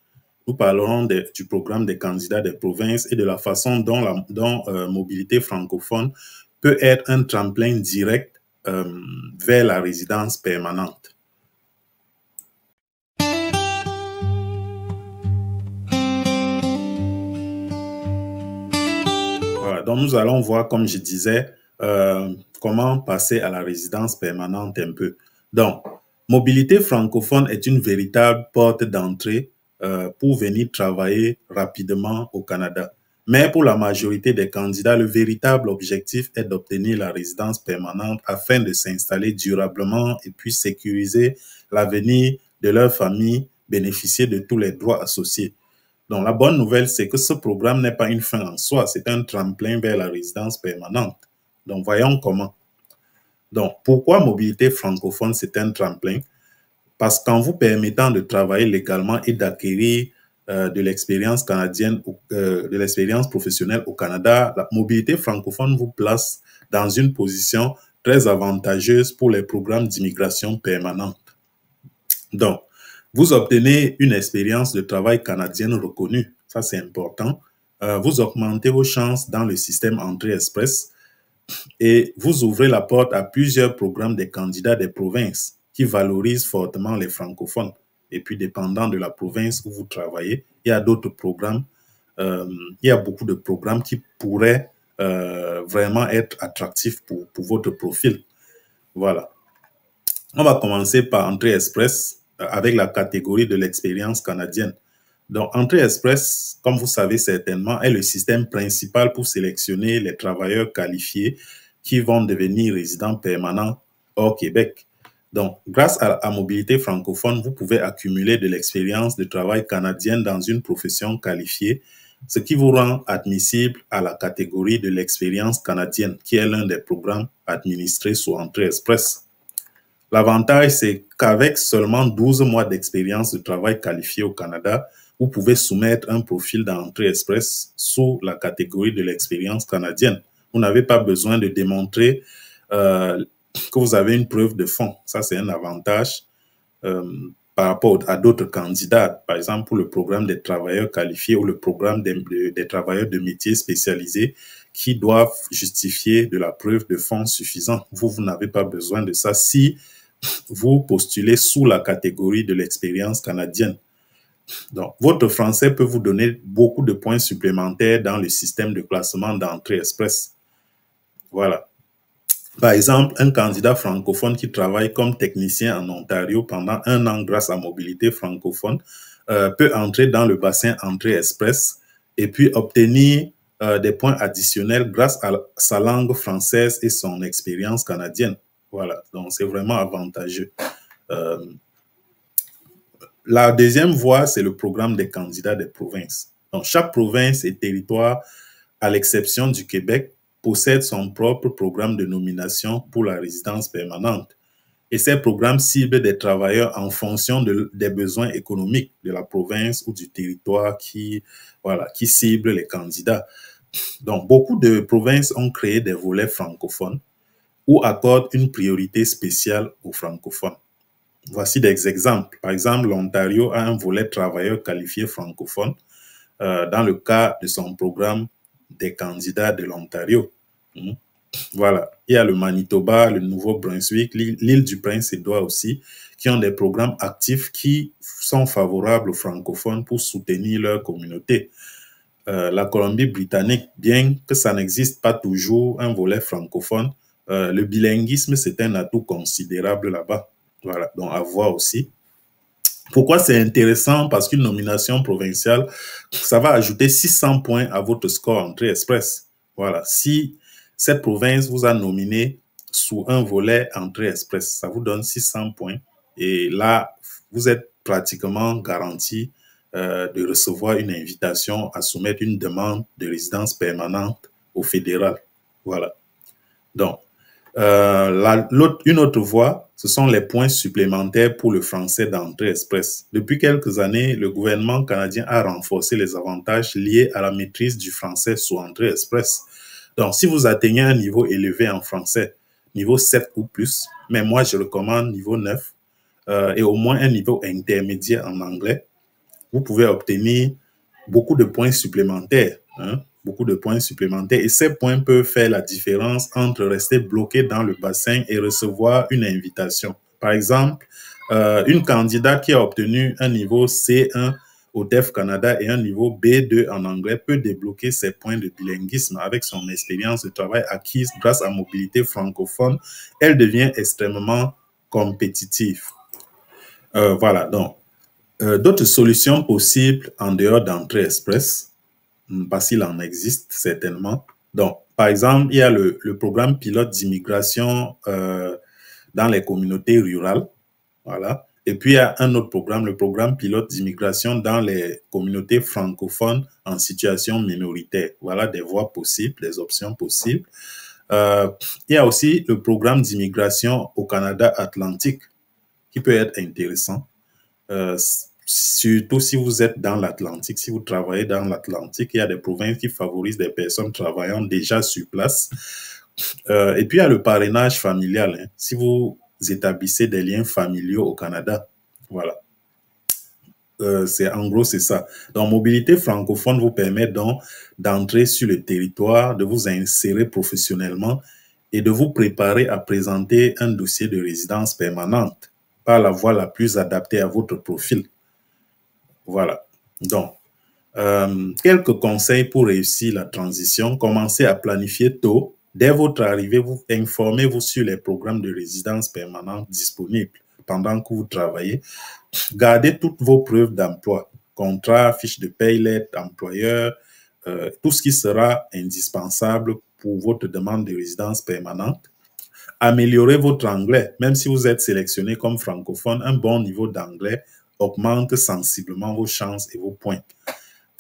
Nous parlerons du programme des candidats des provinces et de la façon dont Mobilité francophone peut être un tremplin direct vers la résidence permanente. Voilà, donc nous allons voir, comme je disais, comment passer à la résidence permanente un peu. Donc, Mobilité francophone est une véritable porte d'entrée pour venir travailler rapidement au Canada. Mais pour la majorité des candidats, le véritable objectif est d'obtenir la résidence permanente afin de s'installer durablement et puis sécuriser l'avenir de leur famille, bénéficier de tous les droits associés. Donc, la bonne nouvelle, c'est que ce programme n'est pas une fin en soi, c'est un tremplin vers la résidence permanente. Donc, voyons comment. Donc, pourquoi mobilité francophone, c'est un tremplin? Parce qu'en vous permettant de travailler légalement et d'acquérir de l'expérience canadienne, de l'expérience professionnelle au Canada, la mobilité francophone vous place dans une position très avantageuse pour les programmes d'immigration permanente. Donc, vous obtenez une expérience de travail canadienne reconnue, ça c'est important. Vous augmentez vos chances dans le système Entrée Express et vous ouvrez la porte à plusieurs programmes des candidats des provinces qui valorisent fortement les francophones. Et puis, dépendant de la province où vous travaillez, il y a d'autres programmes, il y a beaucoup de programmes qui pourraient vraiment être attractifs pour votre profil. Voilà. On va commencer par Entrée Express avec la catégorie de l'expérience canadienne. Donc, Entrée Express, comme vous savez certainement, est le système principal pour sélectionner les travailleurs qualifiés qui vont devenir résidents permanents hors Québec. Donc, grâce à la mobilité francophone, vous pouvez accumuler de l'expérience de travail canadienne dans une profession qualifiée, ce qui vous rend admissible à la catégorie de l'expérience canadienne, qui est l'un des programmes administrés sous Entrée Express. L'avantage, c'est qu'avec seulement 12 mois d'expérience de travail qualifié au Canada, vous pouvez soumettre un profil d'Entrée Express sous la catégorie de l'expérience canadienne. Vous n'avez pas besoin de démontrer que vous avez une preuve de fond. Ça, c'est un avantage par rapport à d'autres candidats. Par exemple, pour le programme des travailleurs qualifiés ou le programme des travailleurs de métiers spécialisés qui doivent justifier de la preuve de fond suffisante. Vous n'avez pas besoin de ça si vous postulez sous la catégorie de l'expérience canadienne. Donc, votre français peut vous donner beaucoup de points supplémentaires dans le système de classement d'Entrée Express. Voilà. Par exemple, un candidat francophone qui travaille comme technicien en Ontario pendant 1 an grâce à Mobilité francophone peut entrer dans le bassin Entrée Express et puis obtenir des points additionnels grâce à sa langue française et son expérience canadienne. Voilà, donc c'est vraiment avantageux. La deuxième voie, c'est le programme des candidats des provinces. Donc, chaque province et territoire, à l'exception du Québec, possède son propre programme de nomination pour la résidence permanente. Et ces programmes ciblent des travailleurs en fonction des besoins économiques de la province ou du territoire qui cible les candidats. Donc, beaucoup de provinces ont créé des volets francophones ou accordent une priorité spéciale aux francophones. Voici des exemples. Par exemple, l'Ontario a un volet travailleurs qualifiés francophones dans le cas de son programme des candidats de l'Ontario. Voilà. Il y a le Manitoba, le Nouveau-Brunswick, l'île du Prince-Édouard aussi, qui ont des programmes actifs qui sont favorables aux francophones pour soutenir leur communauté. La Colombie-Britannique, bien que ça n'existe pas toujours un volet francophone, le bilinguisme, c'est un atout considérable là-bas. Voilà, donc à voir aussi. Pourquoi c'est intéressant? Parce qu'une nomination provinciale, ça va ajouter 600 points à votre score Entrée Express. Voilà, si cette province vous a nominé sous un volet Entrée Express, ça vous donne 600 points. Et là, vous êtes pratiquement garanti de recevoir une invitation à soumettre une demande de résidence permanente au fédéral. Voilà. Donc, une autre voie, ce sont les points supplémentaires pour le français d'Entrée Express. Depuis quelques années, le gouvernement canadien a renforcé les avantages liés à la maîtrise du français sous Entrée Express. Donc, si vous atteignez un niveau élevé en français, niveau 7 ou plus, mais moi je recommande niveau 9 et au moins un niveau intermédiaire en anglais, vous pouvez obtenir beaucoup de points supplémentaires. Beaucoup de points supplémentaires. Et ces points peuvent faire la différence entre rester bloqué dans le bassin et recevoir une invitation. Par exemple, une candidate qui a obtenu un niveau C1 au DEF Canada et un niveau B2 en anglais peut débloquer ses points de bilinguisme avec son expérience de travail acquise grâce à mobilité francophone. Elle devient extrêmement compétitive. Voilà, donc, d'autres solutions possibles en dehors d'Entrée Express, parce qu'il en existe certainement. Donc, par exemple, il y a le programme pilote d'immigration dans les communautés rurales. Voilà. Et puis, il y a un autre programme, le programme pilote d'immigration dans les communautés francophones en situation minoritaire. Voilà des voies possibles, des options possibles. Euh, il y a aussi le programme d'immigration au Canada Atlantique qui peut être intéressant. Surtout si vous êtes dans l'Atlantique, si vous travaillez dans l'Atlantique, il y a des provinces qui favorisent des personnes travaillant déjà sur place. Et puis, il y a le parrainage familial, hein, si vous établissez des liens familiaux au Canada. Voilà. En gros, c'est ça. Donc, mobilité francophone vous permet donc d'entrer sur le territoire, de vous insérer professionnellement et de vous préparer à présenter un dossier de résidence permanente par la voie la plus adaptée à votre profil. Voilà. Donc, quelques conseils pour réussir la transition. Commencez à planifier tôt. Dès votre arrivée, informez-vous sur les programmes de résidence permanente disponibles pendant que vous travaillez. Gardez toutes vos preuves d'emploi, contrat, fiche de paye, lettre, employeur, tout ce qui sera indispensable pour votre demande de résidence permanente. Améliorez votre anglais. Même si vous êtes sélectionné comme francophone, un bon niveau d'anglais augmente sensiblement vos chances et vos points.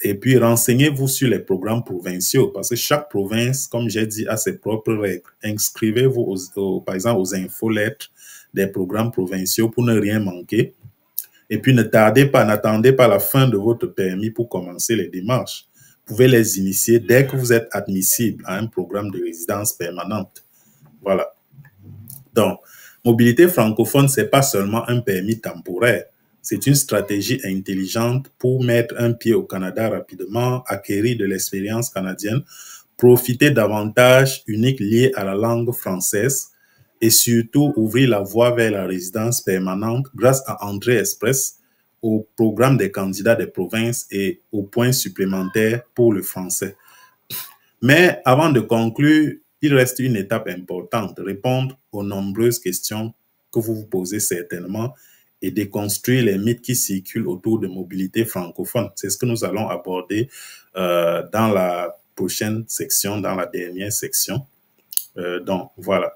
Et puis, renseignez-vous sur les programmes provinciaux, parce que chaque province, comme j'ai dit, a ses propres règles. Inscrivez-vous, par exemple, aux infolettres des programmes provinciaux pour ne rien manquer. Et puis, n'attendez pas la fin de votre permis pour commencer les démarches. Vous pouvez les initier dès que vous êtes admissible à un programme de résidence permanente. Voilà. Donc, mobilité francophone, c'est pas seulement un permis temporaire. C'est une stratégie intelligente pour mettre un pied au Canada rapidement, acquérir de l'expérience canadienne, profiter d'avantages uniques liés à la langue française et surtout ouvrir la voie vers la résidence permanente grâce à Entrée Express, au programme des candidats des provinces et aux points supplémentaires pour le français. Mais avant de conclure, il reste une étape importante, répondre aux nombreuses questions que vous vous posez certainement et déconstruire les mythes qui circulent autour de mobilité francophone. C'est ce que nous allons aborder dans la prochaine section, dans la dernière section. Donc, voilà.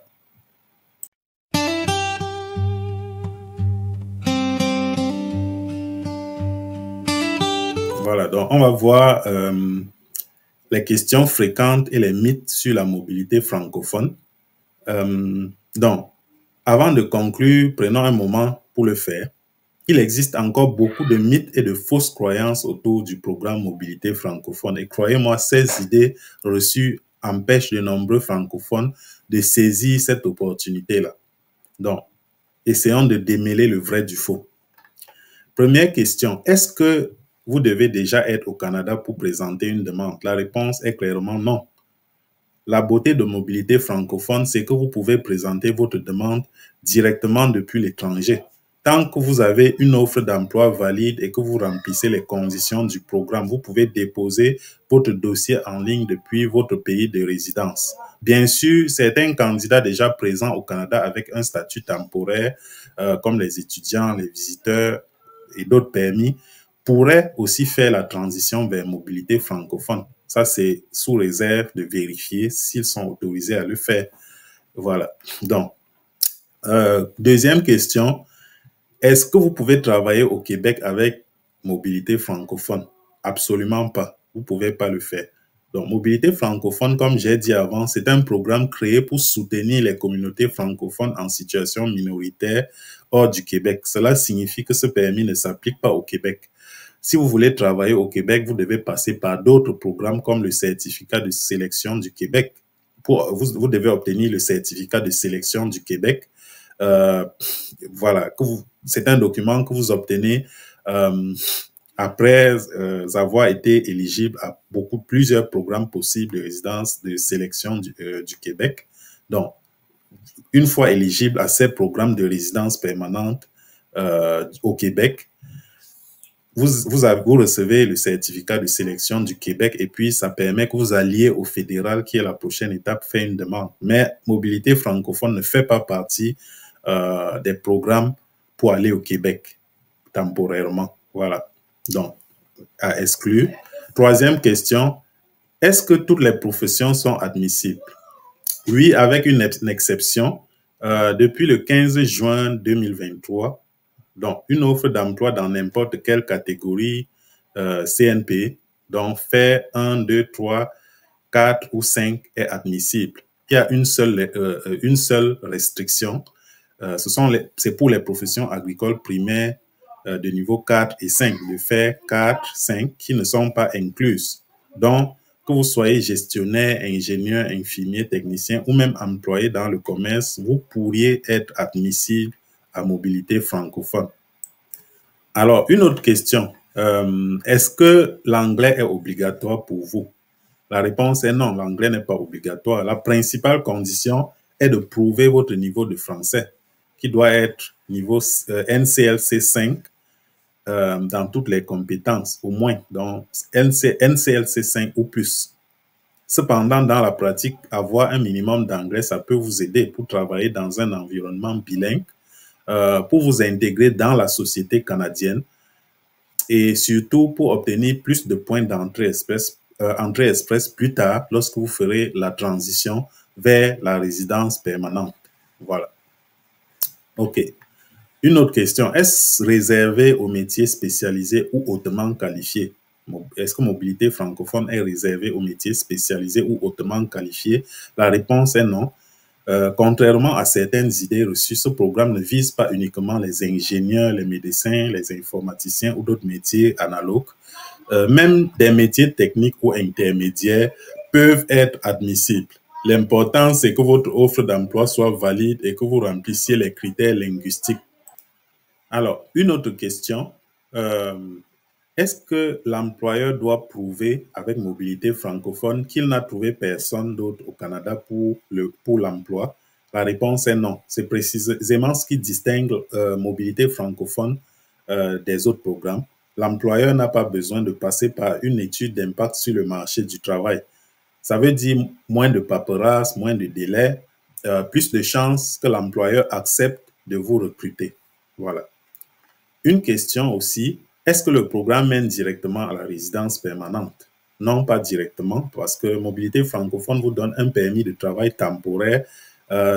Voilà, donc on va voir les questions fréquentes et les mythes sur la mobilité francophone. Donc, avant de conclure, prenons un moment pour le faire. Il existe encore beaucoup de mythes et de fausses croyances autour du programme Mobilité francophone. Et croyez-moi, ces idées reçues empêchent de nombreux francophones de saisir cette opportunité-là. Donc, essayons de démêler le vrai du faux. Première question, est-ce que vous devez déjà être au Canada pour présenter une demande? La réponse est clairement non. La beauté de mobilité francophone, c'est que vous pouvez présenter votre demande directement depuis l'étranger. Tant que vous avez une offre d'emploi valide et que vous remplissez les conditions du programme, vous pouvez déposer votre dossier en ligne depuis votre pays de résidence. Bien sûr, certains candidats déjà présents au Canada avec un statut temporaire, comme les étudiants, les visiteurs et d'autres permis, pourraient aussi faire la transition vers mobilité francophone. Ça, c'est sous réserve de vérifier s'ils sont autorisés à le faire. Voilà. Donc, deuxième question, est-ce que vous pouvez travailler au Québec avec mobilité francophone? Absolument pas. Vous ne pouvez pas le faire. Donc, mobilité francophone, comme j'ai dit avant, c'est un programme créé pour soutenir les communautés francophones en situation minoritaire hors du Québec. Cela signifie que ce permis ne s'applique pas au Québec. Si vous voulez travailler au Québec, vous devez passer par d'autres programmes comme le certificat de sélection du Québec. Vous devez obtenir le certificat de sélection du Québec. Voilà, c'est un document que vous obtenez après avoir été éligible à plusieurs programmes possibles de résidence de sélection du Québec. Donc, une fois éligible à ces programmes de résidence permanente au Québec, vous recevez le certificat de sélection du Québec et puis ça permet que vous alliez au fédéral qui est la prochaine étape, faire une demande. Mais mobilité francophone ne fait pas partie des programmes pour aller au Québec temporairement. Voilà. Donc, à exclure. Troisième question, est-ce que toutes les professions sont admissibles? Oui, avec une exception. Depuis le 15 juin 2023, donc une offre d'emploi dans n'importe quelle catégorie CNP, donc fait 1, 2, 3, 4 ou 5 est admissible. il y a une seule restriction. C'est pour les professions agricoles primaires de niveau 4 et 5, de faire 4, 5, qui ne sont pas incluses. Donc, que vous soyez gestionnaire, ingénieur, infirmier, technicien ou même employé dans le commerce, vous pourriez être admissible à mobilité francophone. Alors, une autre question. Est-ce que l'anglais est obligatoire pour vous? La réponse est non, l'anglais n'est pas obligatoire. La principale condition est de prouver votre niveau de français, qui doit être niveau NCLC 5 dans toutes les compétences, au moins, donc NCLC 5 ou plus. Cependant, dans la pratique, avoir un minimum d'anglais, ça peut vous aider pour travailler dans un environnement bilingue, pour vous intégrer dans la société canadienne et surtout pour obtenir plus de points d'entrée express plus tard lorsque vous ferez la transition vers la résidence permanente. Voilà. OK. Une autre question. Est-ce réservé aux métiers spécialisés ou hautement qualifiés? Est-ce que mobilité francophone est réservée aux métiers spécialisés ou hautement qualifiés? La réponse est non. Contrairement à certaines idées reçues, ce programme ne vise pas uniquement les ingénieurs, les médecins, les informaticiens ou d'autres métiers analogues. Même des métiers techniques ou intermédiaires peuvent être admissibles. L'important, c'est que votre offre d'emploi soit valide et que vous remplissiez les critères linguistiques. Alors, une autre question. Est-ce que l'employeur doit prouver avec mobilité francophone qu'il n'a trouvé personne d'autre au Canada pour l'emploi? La réponse est non. C'est précisément ce qui distingue mobilité francophone des autres programmes. L'employeur n'a pas besoin de passer par une étude d'impact sur le marché du travail. Ça veut dire moins de paperasse, moins de délais, plus de chances que l'employeur accepte de vous recruter. Voilà. Une question aussi, est-ce que le programme mène directement à la résidence permanente? Non, pas directement, parce que Mobilité francophone vous donne un permis de travail temporaire,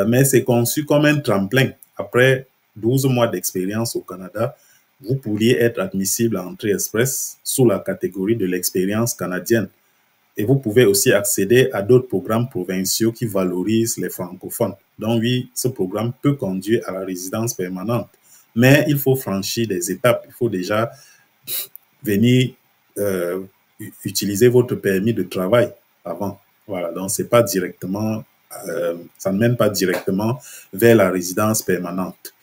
mais c'est conçu comme un tremplin. Après 12 mois d'expérience au Canada, vous pourriez être admissible à Entrée Express sous la catégorie de l'expérience canadienne. Et vous pouvez aussi accéder à d'autres programmes provinciaux qui valorisent les francophones. Donc oui, ce programme peut conduire à la résidence permanente. Mais il faut franchir des étapes. Il faut déjà venir utiliser votre permis de travail avant. Voilà, donc c'est pas directement, ça ne mène pas directement vers la résidence permanente.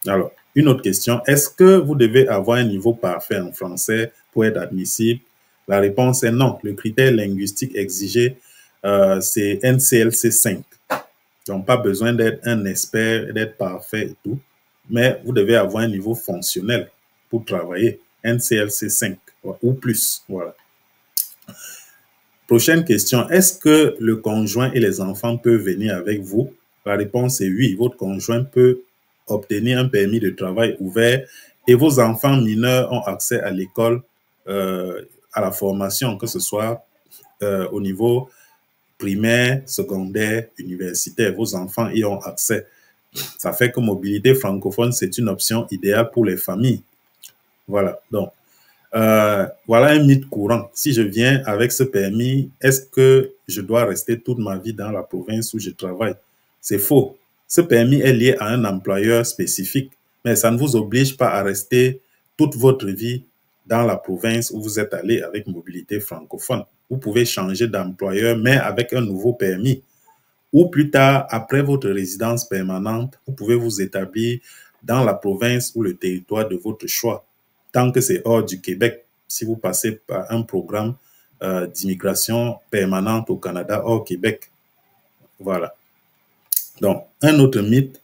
Alors, une autre question, est-ce que vous devez avoir un niveau parfait en français pour être admissible? La réponse est non. Le critère linguistique exigé, c'est NCLC 5. Donc, pas besoin d'être un expert, d'être parfait et tout, mais vous devez avoir un niveau fonctionnel pour travailler, NCLC 5 ou plus. Voilà. Prochaine question, est-ce que le conjoint et les enfants peuvent venir avec vous? La réponse est oui. Votre conjoint peut obtenir un permis de travail ouvert et vos enfants mineurs ont accès à l'école, à la formation, que ce soit au niveau primaire, secondaire, universitaire. Vos enfants y ont accès. Ça fait que mobilité francophone, c'est une option idéale pour les familles. Voilà. Donc, voilà un mythe courant. Si je viens avec ce permis, est-ce que je dois rester toute ma vie dans la province où je travaille? C'est faux. Ce permis est lié à un employeur spécifique, mais ça ne vous oblige pas à rester toute votre vie dans la province où vous êtes allé avec mobilité francophone. Vous pouvez changer d'employeur, mais avec un nouveau permis. Ou plus tard, après votre résidence permanente, vous pouvez vous établir dans la province ou le territoire de votre choix, tant que c'est hors du Québec. Si vous passez par un programme d'immigration permanente au Canada hors Québec. Voilà. Donc, un autre mythe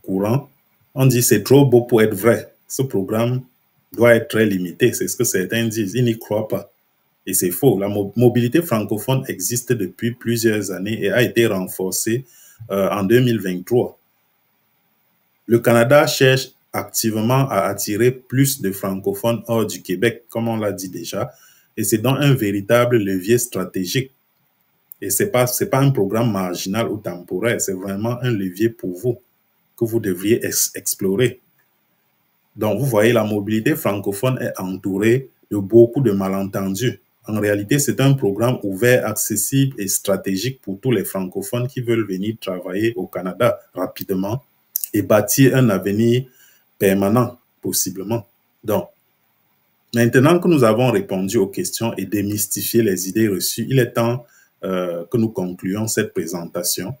courant, on dit c'est trop beau pour être vrai. Ce programme doit être très limité, c'est ce que certains disent, ils n'y croient pas. Et c'est faux. La mobilité francophone existe depuis plusieurs années et a été renforcée en 2023. Le Canada cherche activement à attirer plus de francophones hors du Québec, comme on l'a dit déjà, et c'est donc un véritable levier stratégique. Et ce n'est pas un programme marginal ou temporaire, c'est vraiment un levier pour vous, que vous devriez explorer. Donc, vous voyez, la mobilité francophone est entourée de beaucoup de malentendus En réalité, c'est un programme ouvert, accessible et stratégique pour tous les francophones qui veulent venir travailler au Canada rapidement et bâtir un avenir permanent, possiblement. Donc, maintenant que nous avons répondu aux questions et démystifié les idées reçues, il est temps que nous concluions cette présentation.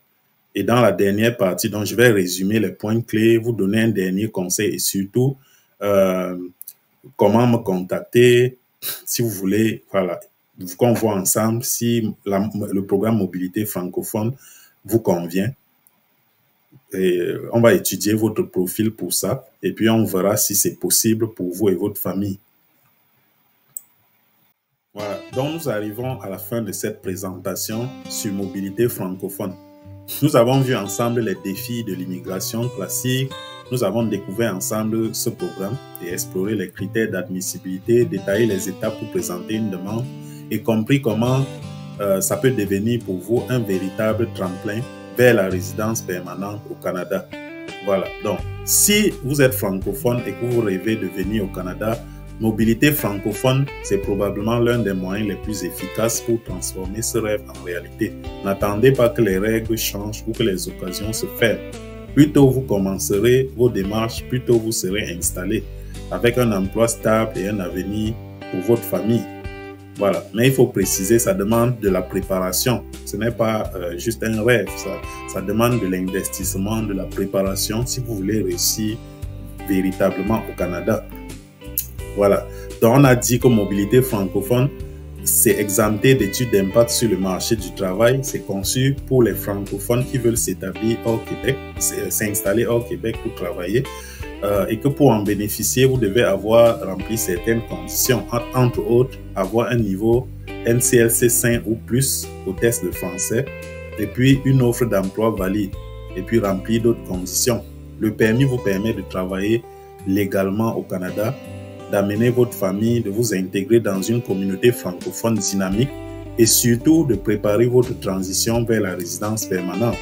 Et dans la dernière partie, donc, je vais résumer les points clés, vous donner un dernier conseil et surtout comment me contacter si vous voulez, voilà, qu'on voit ensemble si le programme mobilité francophone vous convient. Et on va étudier votre profil pour ça et puis on verra si c'est possible pour vous et votre famille. Voilà, donc nous arrivons à la fin de cette présentation sur mobilité francophone. Nous avons vu ensemble les défis de l'immigration classique, nous avons découvert ensemble ce programme et exploré les critères d'admissibilité, détaillé les étapes pour présenter une demande et compris comment ça peut devenir pour vous un véritable tremplin vers la résidence permanente au Canada. Voilà, donc si vous êtes francophone et que vous rêvez de venir au Canada, mobilité francophone, c'est probablement l'un des moyens les plus efficaces pour transformer ce rêve en réalité. N'attendez pas que les règles changent ou que les occasions se ferment. Plus tôt vous commencerez vos démarches, plus tôt vous serez installé avec un emploi stable et un avenir pour votre famille. Voilà, mais il faut préciser, ça demande de la préparation. Ce n'est pas juste un rêve, ça demande de l'investissement, de la préparation si vous voulez réussir véritablement au Canada. Voilà, donc on a dit que mobilité francophone, c'est exempté d'études d'impact sur le marché du travail. C'est conçu pour les francophones qui veulent s'établir hors Québec, s'installer hors Québec pour travailler. Et que pour en bénéficier, vous devez avoir rempli certaines conditions, entre autres, avoir un niveau NCLC 5 ou plus au test de français, et puis une offre d'emploi valide, et puis remplir d'autres conditions. Le permis vous permet de travailler légalement au Canada, d'amener votre famille, de vous intégrer dans une communauté francophone dynamique et surtout de préparer votre transition vers la résidence permanente.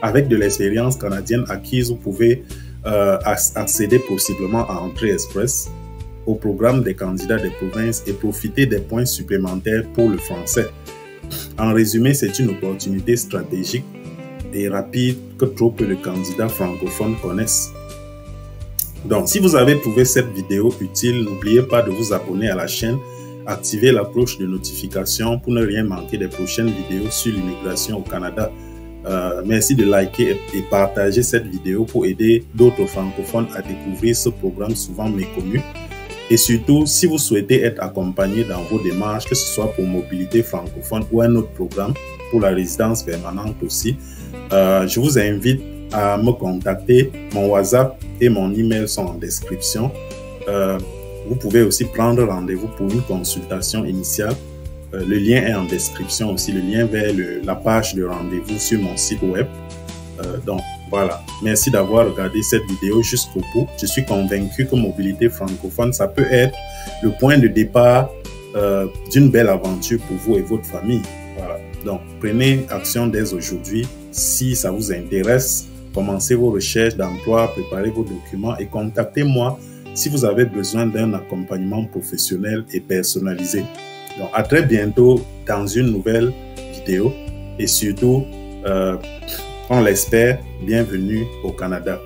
Avec de l'expérience canadienne acquise, vous pouvez accéder possiblement à Entrée Express au programme des candidats des provinces et profiter des points supplémentaires pour le français. En résumé, c'est une opportunité stratégique et rapide que trop peu de candidats francophones connaissent. Donc, si vous avez trouvé cette vidéo utile, n'oubliez pas de vous abonner à la chaîne, activer la cloche de notification pour ne rien manquer des prochaines vidéos sur l'immigration au Canada. Merci de liker et partager cette vidéo pour aider d'autres francophones à découvrir ce programme souvent méconnu. Et surtout, si vous souhaitez être accompagné dans vos démarches, que ce soit pour mobilité francophone ou un autre programme pour la résidence permanente aussi, je vous invite à me contacter. Mon WhatsApp et mon email sont en description. Vous pouvez aussi prendre rendez-vous pour une consultation initiale. Le lien est en description aussi, le lien vers la page de rendez-vous sur mon site web. Donc voilà, merci d'avoir regardé cette vidéo jusqu'au bout. Je suis convaincu que mobilité francophone, ça peut être le point de départ d'une belle aventure pour vous et votre famille. Voilà. Donc prenez action dès aujourd'hui si ça vous intéresse. Commencez vos recherches d'emploi, préparez vos documents et contactez-moi si vous avez besoin d'un accompagnement professionnel et personnalisé. Donc, à très bientôt dans une nouvelle vidéo et surtout, on l'espère, bienvenue au Canada.